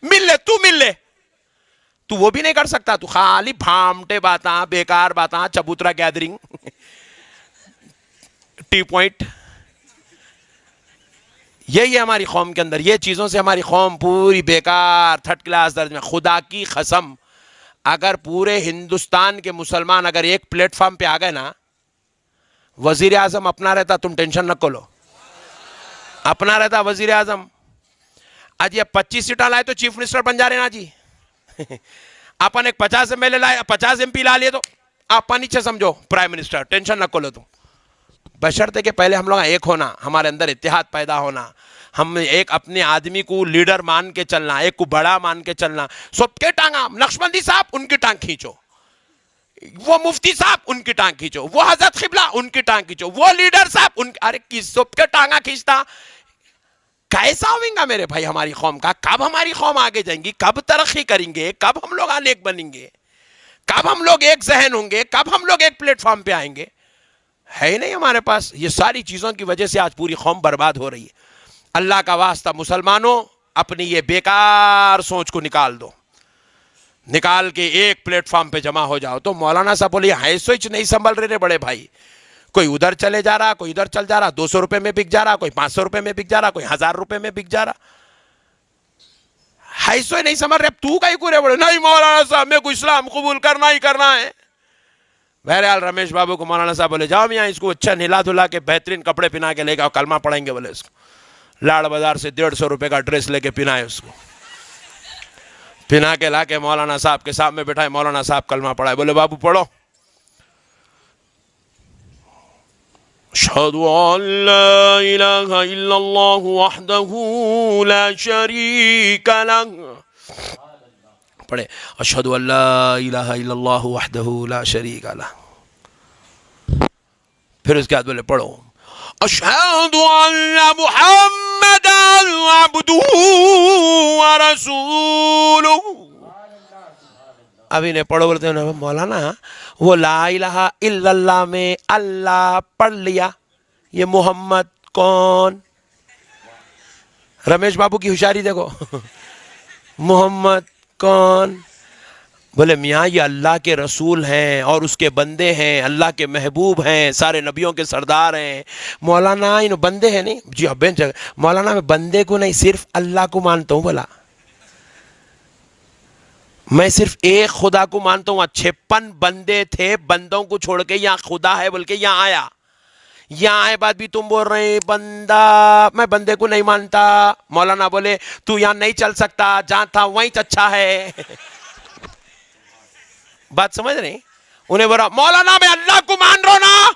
مل لے تو وہ بھی نہیں کر سکتا, تو خالی بھامٹے باتاں, بیکار باتاں, چبوترا گیدرنگ, ٹی پوائنٹ. یہی ہے ہماری قوم کے اندر. یہ چیزوں سے ہماری قوم پوری بیکار, 3rd کلاس درجے میں. خدا کی قسم, اگر پورے ہندوستان کے مسلمان اگر ایک پلیٹ فارم پہ آ گئے نا, وزیر اعظم اپنا رہتا, تم ٹینشن نہ کھولو, اپنا رہتا وزیر اعظم. آج یہ 25 سیٹاں لائے تو چیف منسٹر بن جا رہے نا جی. اپن ایک 50 MLA لائے, 50 MP لا لیے تو اپن نیچے سمجھو پرائم منسٹر. ٹینشن نہ کھولو تم, بشرطے کہ پہلے ہم لوگ ایک ہونا, ہمارے اندر اتحاد پیدا ہونا, ہم ایک اپنے آدمی کو لیڈر مان کے چلنا, ایک کو بڑا مان کے چلنا. سب کے ٹانگا, نقشبندی صاحب ان کی ٹانگ کھینچو, وہ مفتی صاحب ان کی ٹانگ کھینچو, وہ حضرت قبلہ ان کی ٹانگ کھینچو, وہ لیڈر صاحب ان کی. ارے کس سب کے ٹانگا کھینچتا کیسا ہوئیں گا میرے بھائی ہماری قوم کا؟ کب ہماری قوم آگے جائیں گی؟ کب ترقی کریں گے؟ کب ہم لوگ نیک بنیں گے؟ کب ہم لوگ ایک ذہن ہوں گے؟ کب ہم لوگ ایک پلیٹ فارم پہ آئیں گے؟ ہے ہی نہیں ہمارے پاس. یہ ساری چیزوں کی وجہ سے آج پوری قوم برباد ہو رہی ہے. اللہ کا واسطہ مسلمانوں, اپنی یہ بیکار سوچ کو نکال دو, نکال کے ایک پلیٹ فارم پہ جمع ہو جاؤ. تو مولانا صاحب بولے ہے سوچ نہیں سنبھل رہے بڑے بھائی, کوئی ادھر چلے جا رہا, کوئی ادھر چل جا رہا, 200 روپے میں بک جا رہا, کوئی 500 روپے میں بک جا رہا, کوئی 1000 روپے میں بک جا رہا. ہے سوچ نہیں سنبھل رہے, تو کہیں کو رہے بولے نہیں مولانا صاحب میرے کو اسلام قبول کرنا ہی کرنا ہے. بہرحال رمیش بابو کو مولانا صاحب بولے جاؤ میاں اس کو اچھا نلا دھلا کے بہترین کپڑے پہنا کے لے گا, کلمہ پڑھیں گے. بولے اس کو لاڑ بازار سے 150 روپے کا ڈریس لے کے پہنائے, اس کو پہنا کے لا کے مولانا صاحب کے سامنے بٹھائے. مولانا صاحب کلمہ پڑھائے. بولے بابو پڑھو, اشہد ان لا الہ الا اللہ وحدہ لا شریک لہ. پڑھے اشہد ان لا الہ الا اللہ وحدہ لا شریک لہ. پھر اس کے بعد بولے پڑھو اشہد ان محمدا عبدہ ورسولہ. ابھی نے پڑھو بولتے ہیں مولانا وہ لا الہ الا اللہ میں اللہ پڑھ لیا, یہ محمد کون؟ رمیش بابو کی ہوشیاری دیکھو. محمد کون؟ بولے میاں یہ اللہ کے رسول ہیں اور اس کے بندے ہیں, اللہ کے محبوب ہیں, سارے نبیوں کے سردار ہیں. مولانا ان بندے ہیں نہیں جی. مولانا میں بندے کو نہیں صرف اللہ کو مانتا ہوں. بولا میں صرف ایک خدا کو مانتا ہوں. 56 بندے تھے, بندوں کو چھوڑ کے یہاں خدا ہے بول کے یہاں آیا. یہاں آئے بعد بھی تم بول رہے ہیں بندہ, میں بندے کو نہیں مانتا. مولانا بولے تو یہاں نہیں چل سکتا, جہاں تھا وہیں اچھا ہے. بات سمجھ رہے ہیں؟ انہیں بولا مولانا میں اللہ کو مان رہا ہوں نا,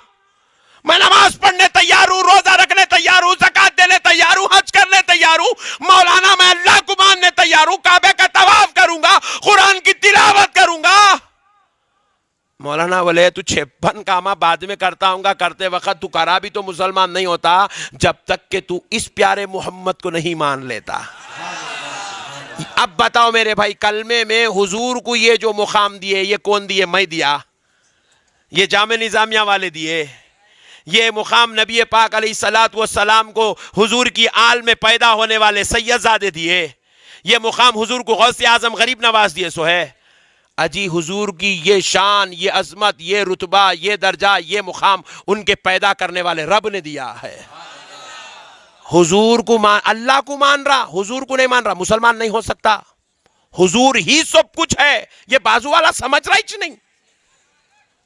میں نماز پڑھنے تیار ہوں, روزہ رکھنے تیار ہوں, زکات دینے تیار ہوں, حج کرنے تیار ہوں. مولانا میں اللہ کو ماننے تیار ہوں, کعبے کا طواف کروں گا, قرآن کی تلاوت کروں گا. مولانا بولے تو 56 کامہ بعد میں کرتا ہوں گا, کرتے وقت تو کرا بھی تو مسلمان نہیں ہوتا جب تک کہ تو اس پیارے محمد کو نہیں مان لیتا. اب بتاؤ میرے بھائی, کلمے میں حضور کو یہ جو مقام دیے یہ کون دیے؟ میں دیا. یہ جامع نظامیہ والے دیے. یہ مقام نبی پاک علیہ الصلوۃ والسلام کو حضور کی آل میں پیدا ہونے والے سید زادے دیے. یہ مقام حضور کو غوث اعظم غریب نواز دیے. سو ہے اجی حضور کی یہ شان, یہ عظمت, یہ رتبہ, یہ درجہ, یہ مقام ان کے پیدا کرنے والے رب نے دیا ہے. حضور کو اللہ کو مان رہا, حضور کو نہیں مان رہا, مسلمان نہیں ہو سکتا. حضور ہی سب کچھ ہے. یہ بازو والا سمجھ رہا ہی نہیں.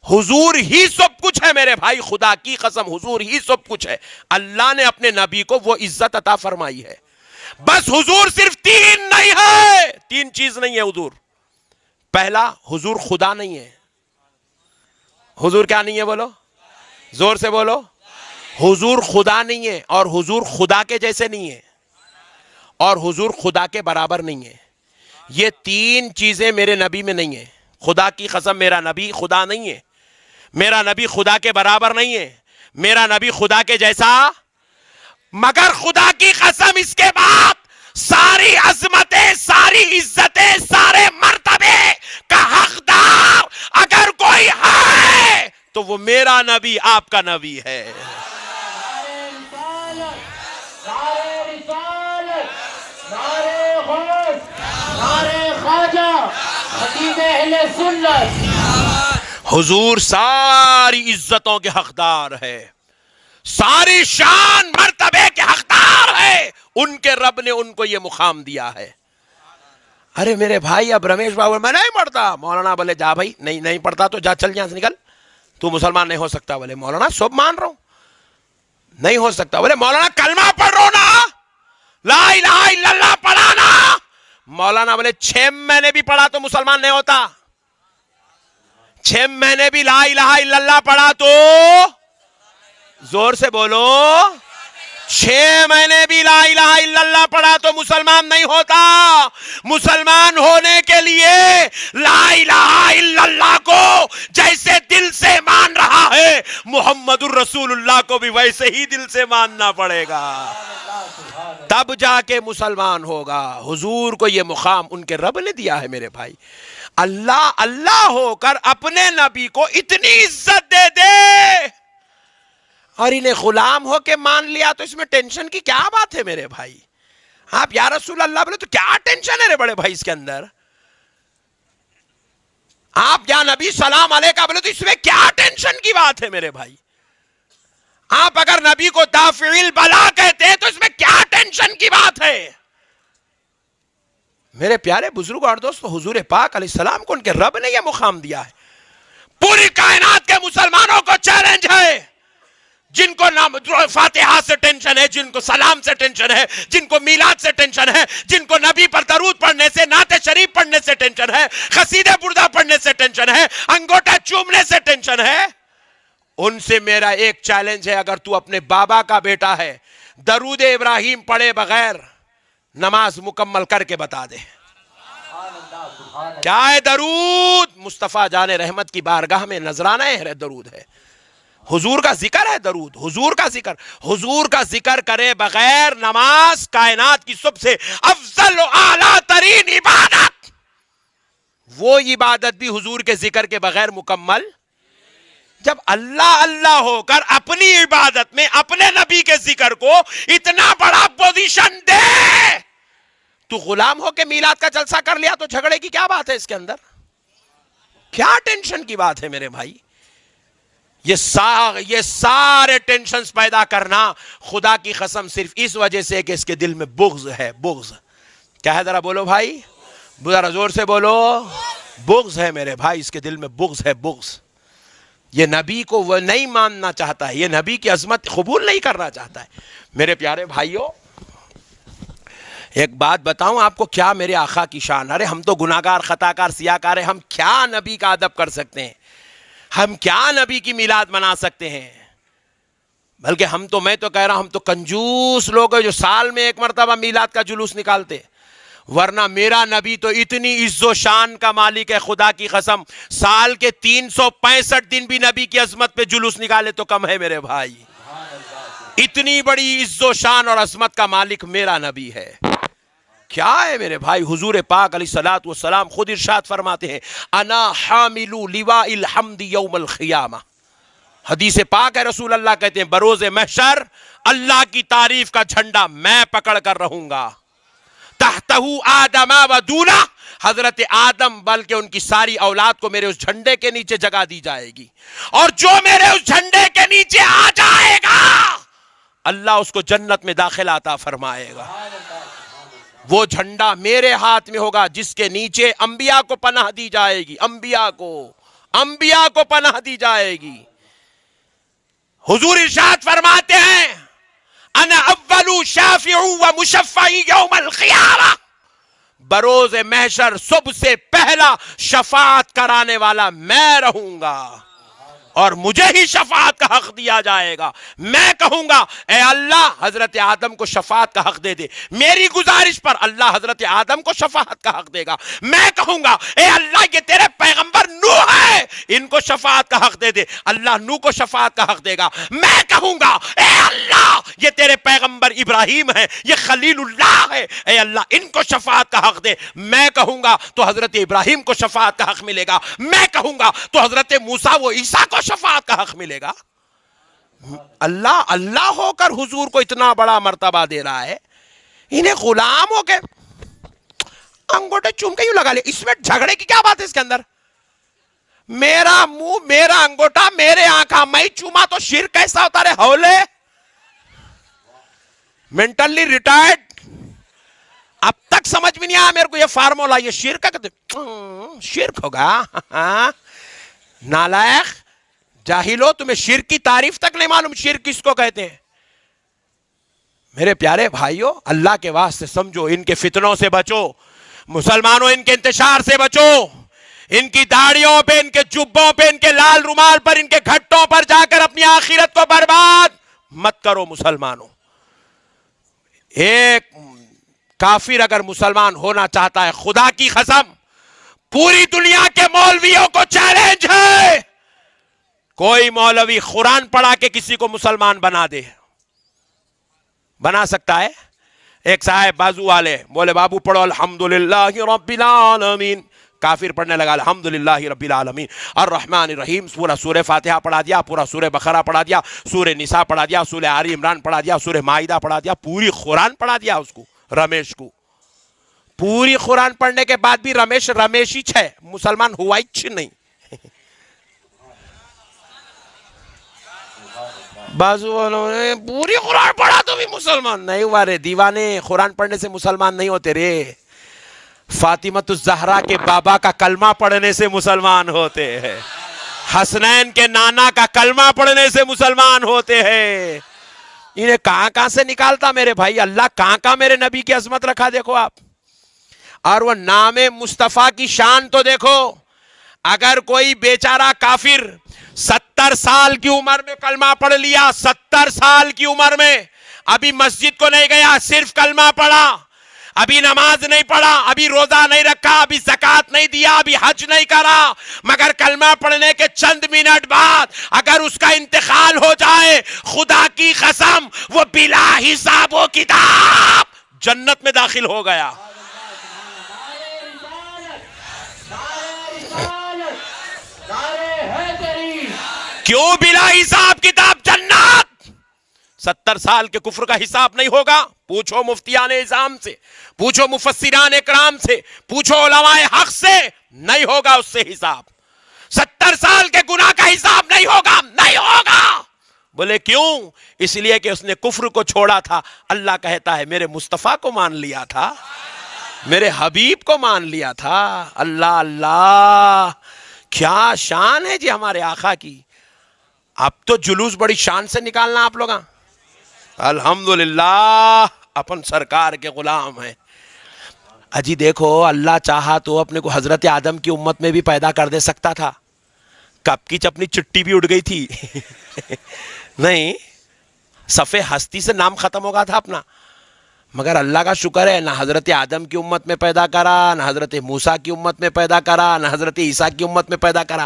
حضور ہی سب کچھ ہے میرے بھائی, خدا کی قسم حضور ہی سب کچھ ہے. اللہ نے اپنے نبی کو وہ عزت عطا فرمائی ہے. بس حضور صرف 3 نہیں ہے, 3 چیز نہیں ہے حضور. پہلا, حضور خدا نہیں ہے. حضور کیا نہیں ہے بولو, زور سے بولو. حضور خدا نہیں ہے, اور حضور خدا کے جیسے نہیں ہے, اور حضور خدا کے برابر نہیں ہے. یہ 3 چیزیں میرے نبی میں نہیں ہے. خدا کی قسم میرا نبی خدا نہیں ہے, میرا نبی خدا کے برابر نہیں ہے, میرا نبی خدا کے جیسا. مگر خدا کی قسم اس کے بعد ساری عظمتیں, ساری عزتیں, سارے مرتبے کا حقدار اگر کوئی ہے تو وہ میرا نبی, آپ کا نبی ہے. حضور ساری عزتوں کے حقدار ہے, ساری شان مرتبے کے حقدار ہے. ان کے رب نے ان کو یہ مقام دیا ہے. ارے میرے بھائی, اب رمیش بابو میں نہیں پڑھتا. مولانا بولے جا بھائی, نہیں پڑھتا تو جا, چل یہاں سے نکل, تو مسلمان نہیں ہو سکتا. بولے مولانا سب مان رہا ہوں, نہیں ہو سکتا. بولے مولانا کلمہ پڑھ رہا ہوں نا, لا الہ الا اللہ پڑھانا. مولانا بولے 6 مہینے بھی پڑھا تو مسلمان نہیں ہوتا. 6 مہینے بھی لا الہ الا اللہ پڑھا تو, زور سے بولو, 6 مہینے بھی لا الہ الا اللہ پڑھا تو مسلمان نہیں ہوتا. مسلمان ہونے کے لیے لا الہ الا اللہ کو جیسے دل سے مان رہا ہے, محمد الرسول اللہ کو بھی ویسے ہی دل سے ماننا پڑے گا, تب جا کے مسلمان ہوگا. حضور کو یہ مقام ان کے رب نے دیا ہے میرے بھائی. اللہ اللہ ہو کر اپنے نبی کو اتنی عزت دے دے اور انہیں غلام ہو کے مان لیا تو اس میں ٹینشن کی کیا بات ہے میرے بھائی؟ آپ یا رسول اللہ بولے تو کیا ٹینشن ہے رے بڑے بھائی اس کے اندر؟ آپ یا نبی سلام علیکہ بولے تو اس میں کیا ٹینشن کی بات ہے میرے بھائی؟ آپ اگر نبی کو دافع البلا کہتے ہیں تو اس میں کیا ٹینشن کی بات ہے؟ میرے پیارے بزرگ اور دوستو, حضور پاک علیہ السلام کو ان کے رب نے یہ مقام دیا ہے. پوری کائنات کے مسلمانوں کو چیلنج ہے, جن کو فاتحہ سے ٹینشن ہے, جن کو سلام سے ٹینشن ہے, جن کو میلاد سے ٹینشن ہے, جن کو نبی پر درود پڑھنے سے, نعت شریف پڑھنے سے ٹینشن ہے, قصیدہ بردہ پڑھنے سے ٹینشن ہے, انگوٹھا چومنے سے ٹینشن ہے, ان سے میرا ایک چیلنج ہے, اگر تو اپنے بابا کا بیٹا ہے, درود ابراہیم پڑھے بغیر نماز مکمل کر کے بتا دے. کیا ہے درود؟ مصطفیٰ جان رحمت کی بارگاہ میں نذرانہ ہے درود ہے, حضور کا ذکر ہے درود, حضور کا ذکر. حضور کا ذکر کرے بغیر نماز کائنات کی سب سے افضل و اعلیٰ ترین عبادت, وہ عبادت بھی حضور کے ذکر کے بغیر مکمل. جب اللہ اللہ ہو کر اپنی عبادت میں اپنے نبی کے ذکر کو اتنا بڑا پوزیشن دے، تو غلام ہو کے میلاد کا جلسہ کر لیا تو جھگڑے کی کیا بات ہے اس کے اندر؟ کیا ٹینشن کی بات ہے میرے بھائی؟ یہ سارے ٹینشنز پیدا کرنا خدا کی قسم صرف اس وجہ سے کہ اس کے دل میں بغض ہے. بغض کیا ہے؟ ذرا بولو بھائی، ذرا زور سے بولو. بغض ہے میرے بھائی، اس کے دل میں بغض ہے. بغض، یہ نبی کو وہ نہیں ماننا چاہتا ہے، یہ نبی کی عظمت قبول نہیں کرنا چاہتا ہے. میرے پیارے بھائیوں، ایک بات بتاؤں آپ کو، کیا میرے آقا کی شان. ارے ہم تو گناہگار، خطاکار، سیاکار ہیں، ہم کیا نبی کا ادب کر سکتے ہیں؟ ہم کیا نبی کی میلاد منا سکتے ہیں؟ بلکہ میں تو کہہ رہا ہوں، ہم تو کنجوس لوگ ہیں جو سال میں ایک مرتبہ میلاد کا جلوس نکالتے. ورنہ میرا نبی تو اتنی عز و شان کا مالک ہے، خدا کی قسم سال کے 365 دن بھی نبی کی عظمت پہ جلوس نکالے تو کم ہے میرے بھائی. اتنی بڑی عز و شان اور عظمت کا مالک میرا نبی ہے. کیا ہے میرے بھائی؟ حضور پاک علیہ الصلوۃ والسلام خود ارشاد فرماتے ہیں، انا حامل لواء الحمد یوم القیامہ. حدیث پاک ہے، رسول اللہ کہتے ہیں بروز محشر اللہ کی تعریف کا جھنڈا میں پکڑ کر رہوں گا. تحتہ آدم و دونہ، حضرت آدم بلکہ ان کی ساری اولاد کو میرے اس جھنڈے کے نیچے جگہ دی جائے گی، اور جو میرے اس جھنڈے کے نیچے آ جائے گا اللہ اس کو جنت میں داخل عطا فرمائے گا. وہ جھنڈا میرے ہاتھ میں ہوگا جس کے نیچے انبیاء کو پناہ دی جائے گی. انبیاء کو پناہ دی جائے گی. حضور ارشاد فرماتے ہیں، انا اول شافع و مشفع یوم القیامہ. بروز محشر سب سے پہلا شفاعت کرانے والا میں رہوں گا، اور مجھے ہی شفاعت کا حق دیا جائے گا. میں کہوں گا اے اللہ حضرت آدم کو شفاعت کا حق دے دے، میری گزارش پر اللہ حضرت آدم کو شفاعت کا حق دے گا. میں کہوں گا اے اللہ یہ تیرے پیغمبر نوح ہے، ان کو شفاعت کا حق دے دے، اللہ نوح کو شفاعت کا حق دے گا. میں کہوں گا اے اللہ یہ تیرے پیغمبر ابراہیم ہے، یہ خلیل اللہ ہے، اے اللہ ان کو شفاعت کا حق دے. میں کہوں گا تو حضرت ابراہیم کو شفاعت کا حق ملے گا. میں کہوں گا تو حضرت موسیٰ و عیسیٰ کو شفاعت کا حق ملے گا. اللہ اللہ ہو کر حضور کو اتنا بڑا مرتبہ دے رہا ہے، انہیں غلام ہو کے انگوٹھے چوم کے یوں لگا لے. اس میں جھگڑے کی کیا بات ہے اس کے اندر؟ میرا منہ، میرا انگوٹھا، میرے آنکھاں، میں چوما تو شرک کیسا ہوتا رہے؟ ہولے مینٹلی ریٹائرڈ. اب تک سمجھ میں نہیں آیا میرے کو یہ فارمولا، یہ شرک ہے. شرک ہوگا؟ نالائق جاہلو، تمہیں شرک کی تعریف تک نہیں معلوم شرک کس کو کہتے ہیں. میرے پیارے بھائیوں، اللہ کے واسطے سمجھو، ان کے فتنوں سے بچو. مسلمانوں ان کے انتشار سے بچو. ان کی داڑھیوں پہ، ان کے جبوں پہ، ان کے لال رومال پر، ان کے گھٹوں پر جا کر اپنی آخرت کو برباد مت کرو مسلمانوں. ایک کافر اگر مسلمان ہونا چاہتا ہے، خدا کی قسم پوری دنیا کے مولویوں کو چیلنج ہے، کوئی مولوی قرآن پڑھا کے کسی کو مسلمان بنا دے. بنا سکتا ہے؟ ایک صاحب بازو والے بولے بابو پڑھو الحمدللہ رب العالمین، کافر پڑھنے لگا الحمدللہ رب العالمین الرحمن الرحیم، پورا سورہ فاتحہ پڑھا دیا، پورا سورہ بقرہ پڑھا دیا، سورہ نساء پڑھا دیا، سورہ آل عمران پڑھا دیا، سورہ مائدہ پڑھا دیا، پوری قرآن پڑھا دیا اس کو، رمیش کو. پوری قرآن پڑھنے کے بعد بھی رمیش ہی ہے، مسلمان ہوا ہی نہیں. بازو والوں نے پوری قرآن پڑھا تو بھی مسلمان نہیں ہوا رے. دیوانے قرآن پڑھنے سے مسلمان نہیں ہوتے رے، فاطمۃ الزہرا کے بابا کا کلمہ پڑھنے سے مسلمان ہوتے ہیں، حسنین کے نانا کا کلمہ پڑھنے سے مسلمان ہوتے ہیں. انہیں کہاں سے نکالتا میرے بھائی. اللہ کہاں میرے نبی کی عظمت رکھا دیکھو آپ. اور وہ نام مصطفیٰ کی شان تو دیکھو. اگر کوئی بیچارہ کافر 70 سال کی عمر میں کلمہ پڑھ لیا، 70 سال کی عمر میں ابھی مسجد کو نہیں گیا، صرف کلمہ پڑھا، ابھی نماز نہیں پڑھا، ابھی روزہ نہیں رکھا، ابھی زکوٰۃ نہیں دیا، ابھی حج نہیں کرا، مگر کلمہ پڑھنے کے چند منٹ بعد اگر اس کا انتقال ہو جائے، خدا کی قسم وہ بلا حساب و کتاب جنت میں داخل ہو گیا. کیوں بلا حساب کتاب جنت؟ 70 سال کے کفر کا حساب نہیں ہوگا؟ پوچھو مفتیان اعظام سے، پوچھو مفسران اکرام سے، پوچھو علماء حق سے، نہیں ہوگا اس سے حساب۔ 70 سال کے گناہ کا حساب نہیں ہوگا، نہیں ہوگا۔ بولے کیوں؟ اس لیے کہ اس نے کفر کو چھوڑا تھا۔ اللہ کہتا ہے میرے مصطفیٰ کو مان لیا تھا، میرے حبیب کو مان لیا تھا۔ اللہ اللہ، کیا شان ہے جی ہمارے آقا کی۔ اب تو جلوس بڑی شان سے نکالنا آپ لوگاں۔ الحمدللہ اپن سرکار کے غلام ہیں۔ اجی دیکھو، اللہ چاہا تو اپنے کو حضرت آدم کی امت میں بھی پیدا کر دے سکتا تھا۔ کب کی اپنی چٹی بھی اڑ گئی تھی نہیں، صفحے ہستی سے نام ختم ہو گیا تھا اپنا، مگر اللہ کا شکر ہے نہ حضرت آدم کی امت میں پیدا کرا، نہ حضرت موسیٰ کی امت میں پیدا کرا، نہ حضرت عیسیٰ کی امت میں پیدا کرا۔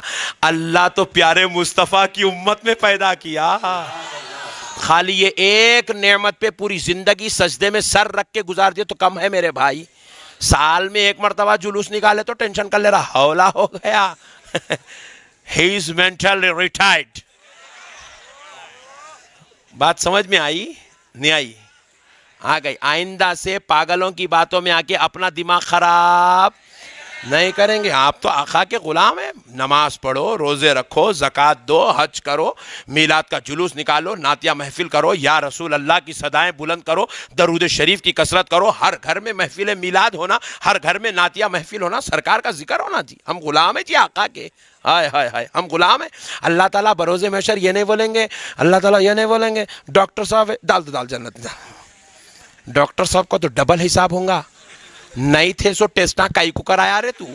اللہ تو پیارے مصطفیٰ کی امت میں پیدا کیا۔ خالی یہ ایک نعمت پہ پوری زندگی سجدے میں سر رکھ کے گزار دیے تو کم ہے میرے بھائی۔ سال میں ایک مرتبہ جلوس نکالے تو ٹینشن کر لے رہا، ہولا ہو گیا۔ He is mentally retired۔ بات سمجھ میں آئی؟ نہیں آئی؟ آ گئی۔ آئندہ سے پاگلوں کی باتوں میں آ کے اپنا دماغ خراب نہیں کریں گے۔ آپ تو آقا کے غلام ہیں۔ نماز پڑھو، روزے رکھو، زکوٰۃ دو، حج کرو، میلاد کا جلوس نکالو، نعتیہ محفل کرو، یا رسول اللہ کی صدائیں بلند کرو، درود شریف کی کثرت کرو، ہر گھر میں محفل میلاد ہونا، ہر گھر میں نعتیہ محفل ہونا، سرکار کا ذکر ہونا جی۔ ہم غلام ہیں جی آقا کے۔ ہائے ہائے ہائے، ہم غلام ہیں۔ اللہ تعالیٰ بروز محشر یہ نہیں بولیں گے، اللہ تعالیٰ یہ نہیں بولیں گے ڈاکٹر صاحب ڈال دو، ڈال جنت میں۔ ڈاکٹر صاحب کو تو ڈبل حساب ہوں گا۔ نہیں تھے سو ٹیسٹاں کائی کو کرایا رے تو۔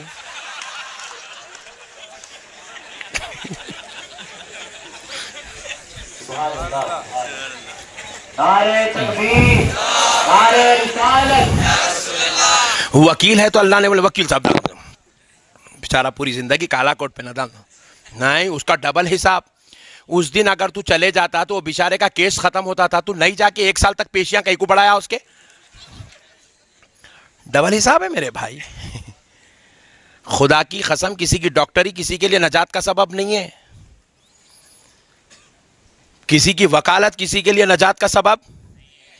نعرہ تکبیر، نعرہ رسالت۔ وکیل ہے تو اللہ نے بولے وکیل صاحب ڈال دو، بیچارہ پوری زندگی کالا کوٹ پہ نہ ڈال دو، نہیں اس کا ڈبل حساب۔ اس دن اگر تو چلے جاتا تو وہ بیچارے کا کیس ختم ہوتا تھا، تو نہیں جا کے 1 سال تک پیشیاں کئی کو بڑھایا اس کے، ڈبل حساب ہے میرے بھائی۔ خدا کی قسم کسی کی ڈاکٹری کسی کے لیے نجات کا سبب نہیں ہے، کسی کی وکالت کسی کے لیے نجات کا سبب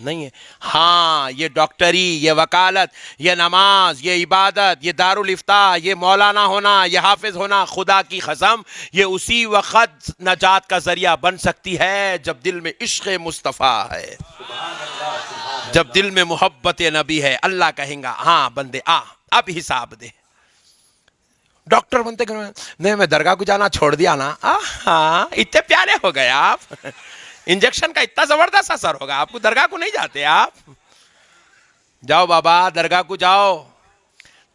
نہیں ہے۔ ہاں یہ ڈاکٹری، یہ وکالت، یہ نماز، یہ عبادت، یہ دارالافتاء، یہ مولانا ہونا، یہ حافظ ہونا، خدا کی قسم یہ اسی وقت نجات کا ذریعہ بن سکتی ہے جب دل میں عشق مصطفیٰ ہے، جب دل میں محبت نبی ہے۔ اللہ کہیں گا ہاں بندے آ اب حساب دے۔ ڈاکٹر بنتے کہ نہیں میں درگاہ کو جانا چھوڑ دیا نا، ہاں اتنے پیارے ہو گئے آپ، انجیکشن کا اتنا زبردست اثر ہوگا، آپ کو درگاہ کو نہیں جاتے آپ؟ جاؤ بابا درگاہ کو جاؤ،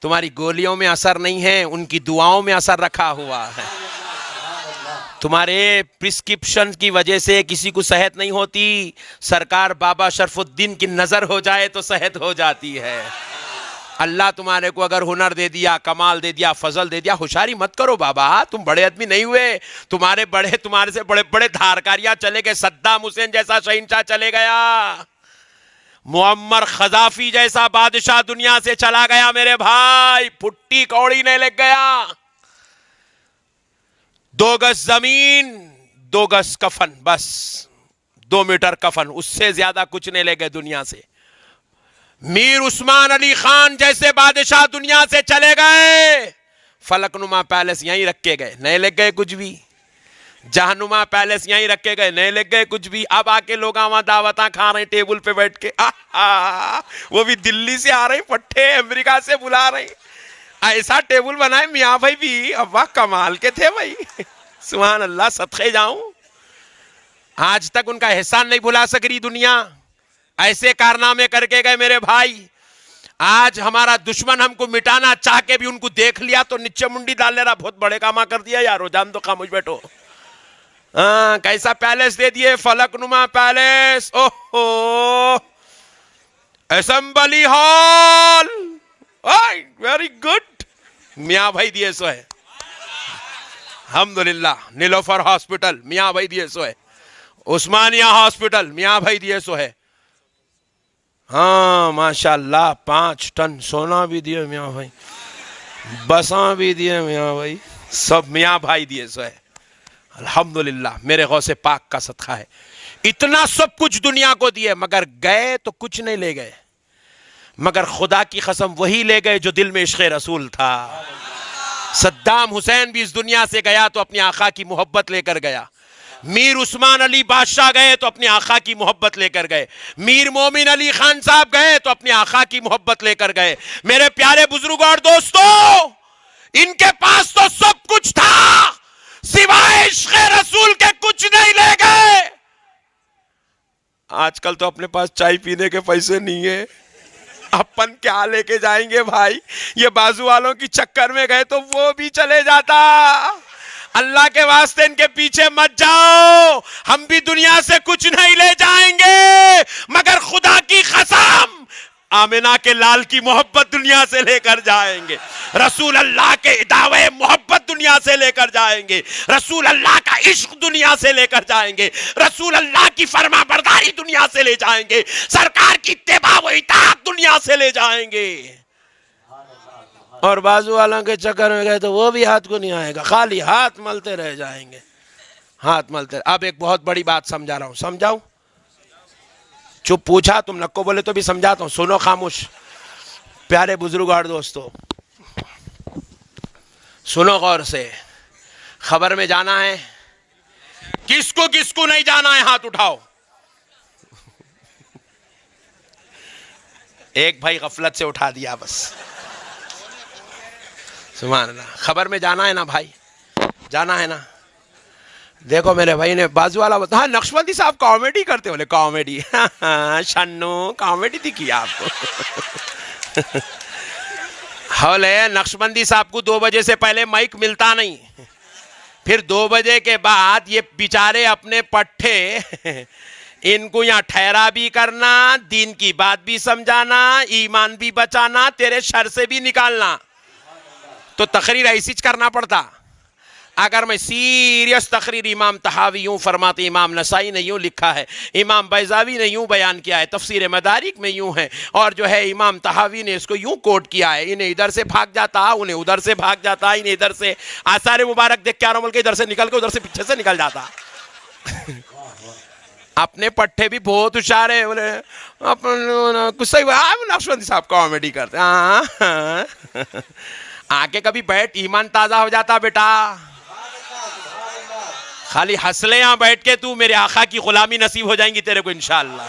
تمہاری گولیوں میں اثر نہیں ہے، ان کی دعاؤں میں اثر رکھا ہوا ہے۔ تمہارے پرسکرپشن کی وجہ سے کسی کو صحت نہیں ہوتی، سرکار بابا شرف الدین کی نظر ہو جائے تو صحت ہو جاتی ہے۔ اللہ تمہارے کو اگر ہنر دے دیا، کمال دے دیا، فضل دے دیا، ہوشیاری مت کرو بابا، تم بڑے آدمی نہیں ہوئے، تمہارے سے بڑے بڑے دھارکاریاں چلے گئے، صدام حسین جیسا شہنشاہ چلے گیا، معمر قذافی جیسا بادشاہ دنیا سے چلا گیا میرے بھائی، پھٹی کوڑی نہیں لگ گیا۔ 2 گز زمین 2 گز کفن، بس 2 میٹر کفن، اس سے زیادہ کچھ نہیں لے گئے دنیا سے۔ میر عثمان علی خان جیسے بادشاہ دنیا سے چلے گئے، فلک نما پیلس یہیں رکھ کے گئے، نہیں لگ گئے کچھ بھی، جہنما پیلس یہیں رکھ کے گئے، نہیں لگ گئے کچھ بھی۔ اب آ کے لوگ وہاں دعوتاں کھا رہے ہیں ٹیبل پہ بیٹھ کے، وہ بھی دلی سے آ رہے ہیں پٹھے، امریکہ سے بلا رہے ہیں، ایسا ٹیبل بنائے میاں بھائی بھی، ابا کمال کے تھے بھائی، سبحان اللہ، صدقے جاؤں۔ آج تک ان کا احسان نہیں بھلا سک رہی دنیا، ایسے کارنامے کر کے گئے میرے بھائی۔ آج ہمارا دشمن ہم کو مٹانا چاہ کے بھی ان کو دیکھ لیا تو نیچے منڈی ڈال لے رہا، بہت بڑے کاما کر دیا یارو، جان دو خاموش بیٹھو۔ کیسا پیلس دے دیے، فلک نما پیلس، اوہو، اسمبلی ہال، ویری گڈ، میاں بھائی دیے سو ہے، الحمدللہ۔ نیلوفر ہاسپٹل میاں بھائی دیے سو ہے، عثمانیہ ہاسپٹل میاں بھائی دیے سو ہے، ہاں ماشاءاللہ 5 ٹن سونا بھی دیے میاں بھائی، بساں بھی دیے میاں بھائی، سب میاں بھائی دیے سو ہے، الحمدللہ میرے غوث پاک کا صدقہ ہے. اتنا سب کچھ دنیا کو دیے مگر گئے تو کچھ نہیں لے گئے, مگر خدا کی قسم وہی لے گئے جو دل میں عشق رسول تھا. صدام حسین بھی اس دنیا سے گیا تو اپنے آقا کی محبت لے کر گیا. میر عثمان علی بادشاہ گئے تو اپنے آقا کی محبت لے کر گئے. میر مومن علی خان صاحب گئے تو اپنے آقا کی محبت لے کر گئے. میرے پیارے بزرگ اور دوستو, ان کے پاس تو سب کچھ تھا, سوائے عشق رسول کے کچھ نہیں لے گئے. آج کل تو اپنے پاس چائے پینے کے پیسے نہیں ہیں, اپن کیا لے کے جائیں گے بھائی. یہ بازو والوں کی چکر میں گئے تو وہ بھی چلے جاتا. اللہ کے واسطے ان کے پیچھے مت جاؤ. ہم بھی دنیا سے کچھ نہیں لے جائیں گے مگر خدا کی قسم آمنہ کے لال کی محبت دنیا سے لے کر جائیں گے. رسول اللہ کے دعوے محبت دنیا سے لے کر جائیں گے. رسول اللہ کا عشق دنیا سے لے کر جائیں گے. رسول اللہ کی فرما برداری دنیا سے لے جائیں گے. سرکار کی اتباع و اطاعت دنیا سے لے جائیں گے. اور بازو والوں کے چکر میں گئے تو وہ بھی ہاتھ کو نہیں آئے گا, خالی ہاتھ ملتے رہ جائیں گے, ہاتھ ملتے. اب ایک بہت بڑی بات سمجھا رہا ہوں, سمجھاؤں؟ چپ پوچھا تم نکو بولے تو بھی سمجھاتا ہوں, سنو خاموش. پیارے بزرگ اور دوستو سنو غور سے. خبر میں جانا ہے, کس کو نہیں جانا ہے ہاتھ اٹھاؤ. ایک بھائی غفلت سے اٹھا دیا بس. سبحان اللہ. خبر میں جانا ہے نا بھائی, جانا ہے نا. دیکھو میرے بھائی نے بازو والا بتا, ہاں نقشبندی صاحب کامیڈی کرتے, بولے کامیڈی, شنو کامیڈی تھی کیا آپ کو. بولے نقشبندی صاحب کو 2 بجے سے پہلے مائک ملتا نہیں, پھر 2 بجے کے بعد یہ بیچارے اپنے پٹھے ان کو یہاں ٹھہرا بھی کرنا, دین کی بات بھی سمجھانا, ایمان بھی بچانا, تیرے شر سے بھی نکالنا. تو تقریر ایسی کرنا پڑتا. اگر میں سیریس تقریر, امام طحاوی یوں فرماتے, امام نسائی نے یوں لکھا ہے, امام بیضاوی نے یوں بیان کیا ہے, تفسیر مدارک میں یوں ہے, اور جو ہے امام طحاوی نے اس کو یوں کوٹ کیا ہے, انہیں ادھر سے بھاگ جاتا, انہیں ادھر سے بھاگ جاتا, انہیں ادھر سے آثار مبارک دیکھ کے آرمل کے ادھر سے نکل کے ادھر سے پیچھے سے نکل جاتا. اپنے پٹھے بھی بہت ہوشیار ہے, بولے کچھ صحیح نقشبندی صاحب کامیڈی کرتے. آگے کبھی بیٹھ, ایمان تازہ ہو جاتا بیٹا. خالی ہنس لے یہاں بیٹھ کے, تو میرے آقا کی غلامی نصیب ہو جائیں گی تیرے کو انشاءاللہ.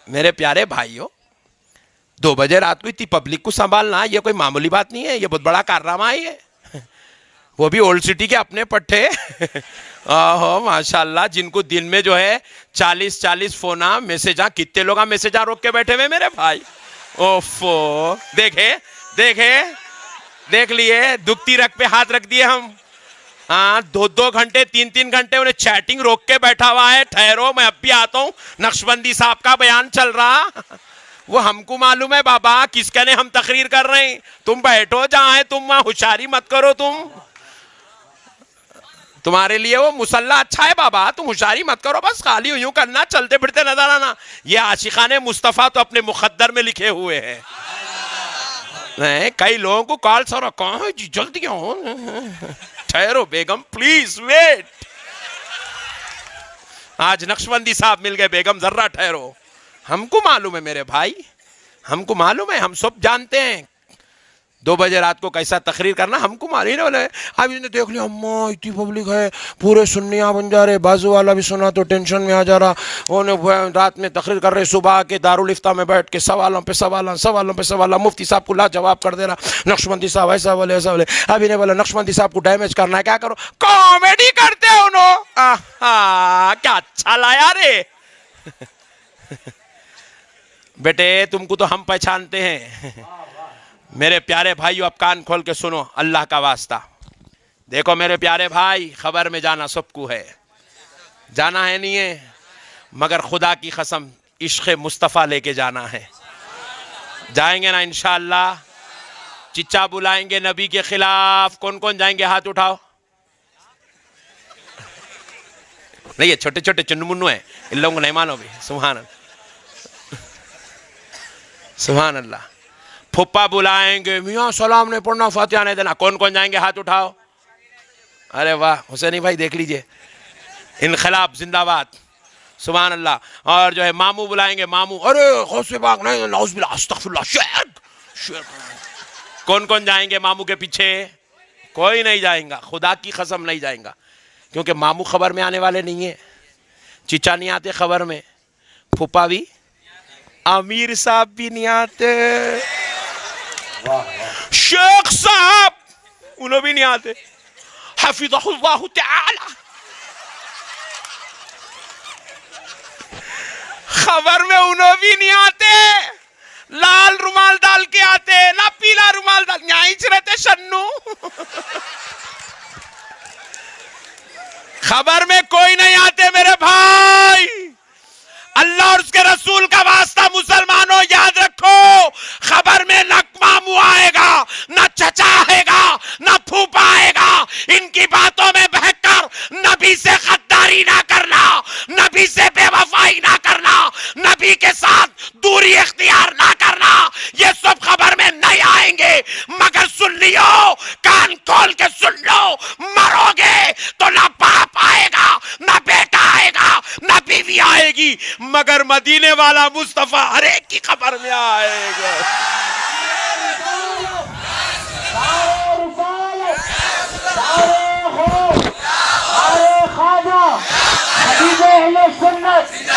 میرے پیارے بھائیو, 2 بجے رات کو اتنی پبلک کو سنبھالنا یہ کوئی معمولی بات نہیں ہے, یہ بہت بڑا کارنامہ ہے. وہ بھی اولڈ سٹی کے اپنے پٹھے, ماشاءاللہ, جن کو دن میں جو ہے 40 فونا میسیجاں, کتنے لوگاں میسیجاں روک کے بیٹھے ہوئے میرے بھائی. اوفو, دیکھ لیے, دکھتی رکھ پہ ہاتھ رکھ دیے ہم. 2 گھنٹے 3 گھنٹے انہیں چیٹنگ روک کے بیٹھا ہوا ہے. ٹھہرو میں اب بھی آتا ہوں, نقشبندی صاحب کا بیان چل رہا. وہ ہم کو معلوم ہے بابا کس کہنے ہم تقریر کر رہے ہیں. تم بیٹھو جہاں ہے, تم وہاں ہوشیاری مت کرو. تمہارے لیے وہ مسلح اچھا ہے بابا, تم ہوشیاری مت کرو, بس خالی یوں کرنا, چلتے پھرتے نظر آنا. یہ عاشقان مصطفیٰ تو اپنے مقدر میں لکھے ہوئے ہیں. کئی لوگوں کو کال سورا کہاں ہے جی, جلدی آؤ. ٹھہرو بیگم پلیز ویٹ. آج نقشبندی صاحب مل گئے, بیگم ذرہ ٹھہرو. ہم کو معلوم ہے میرے بھائی, ہم کو معلوم ہے, ہم سب جانتے ہیں 2 بجے رات کو کیسا تقریر کرنا, ہم کو معلوم ہے. اب نے دیکھ لیا اماں اتنی پبلک ہے, پورے سنیاں بن جا رہے, بازو والا بھی سنا تو ٹینشن میں آ جا رہا. انہیں رات میں تقریر کر رہے, صبح کے دارالفتہ میں بیٹھ کے سوالوں پہ سوال, مفتی صاحب کو لا جواب کر دے رہا. نقشبندی صاحب ایسا بولے ایسا بولے. ابھی نے بولا نقشبندی صاحب کو ڈیمیج کرنا ہے, کیا کرو, کامیڈی کرتے انہوں. کیا اچھا لایا رے. بیٹے تم کو تو ہم پہچانتے ہیں. میرے پیارے بھائیو, اب کان کھول کے سنو اللہ کا واسطہ. دیکھو میرے پیارے بھائی, خبر میں جانا سب کو ہے, جانا ہے نہیں ہے, مگر خدا کی قسم عشق مصطفیٰ لے کے جانا ہے. جائیں گے نا انشاءاللہ. چچا بلائیں گے نبی کے خلاف, کون جائیں گے ہاتھ اٹھاؤ. نہیں یہ چھوٹے چھوٹے چنو منو ہیں, ان لوگوں کو نہیں مانو بھی. سبحان اللہ, سبحان اللہ. پھپا بلائیں گے, میاں سلام نہیں پڑھنا, فاتحہ نہیں دینا, کون جائیں گے ہاتھ اٹھاؤ. ارے واہ حسینی بھائی دیکھ لیجئے، انقلاب زندہ باد، سبحان اللہ. اور جو ہے ماموں بلائیں گے، ماموں، ارے غوث پاک نہیں، نعوذ باللہ، استغفر اللہ، شیخ. کون کون جائیں گے ماموں کے پیچھے؟ کوئی نہیں جائیں گا، خدا کی قسم نہیں جائیں گا، کیونکہ ماموں خبر میں آنے والے نہیں ہیں، چچا نہیں آتے خبر میں، پھوپا بھی، امیر صاحب بھی نہیں آتے، شیخ صاحب انہوں بھی نہیں آتے، حفظہ اللہ تعالی، خبر میں انہوں بھی نہیں آتے، لال رومال ڈال کے آتے، نہ پیلا رومال ڈال، نیائچ رہتے شنو. خبر میں کوئی نہیں آتے میرے بھائی. اللہ اور اس کے رسول کا واسطہ مسلمانوں یاد رکھو، خبر میں نہ ماموں آئے گا، نہ چچا آئے گا، نہ پھوپا آئے گا. ان کی باتوں میں بہک کر نبی سے غداری نہ کرنا، نبی سے بے وفائی نہ کرنا، نبی کے ساتھ دوری اختیار نہ کرنا. یہ سب خبر میں نہیں آئیں گے، مگر سن لیو، کان کھول کے سن لو، مرو گے تو نہ باپ آئے گا، نہ بیٹا آئے گا، نہ بیوی آئے گی، مگر مدینے والا مصطفیٰ ہر ایک کی خبر میں آئے گا. خواجہ حبیب اہل سنت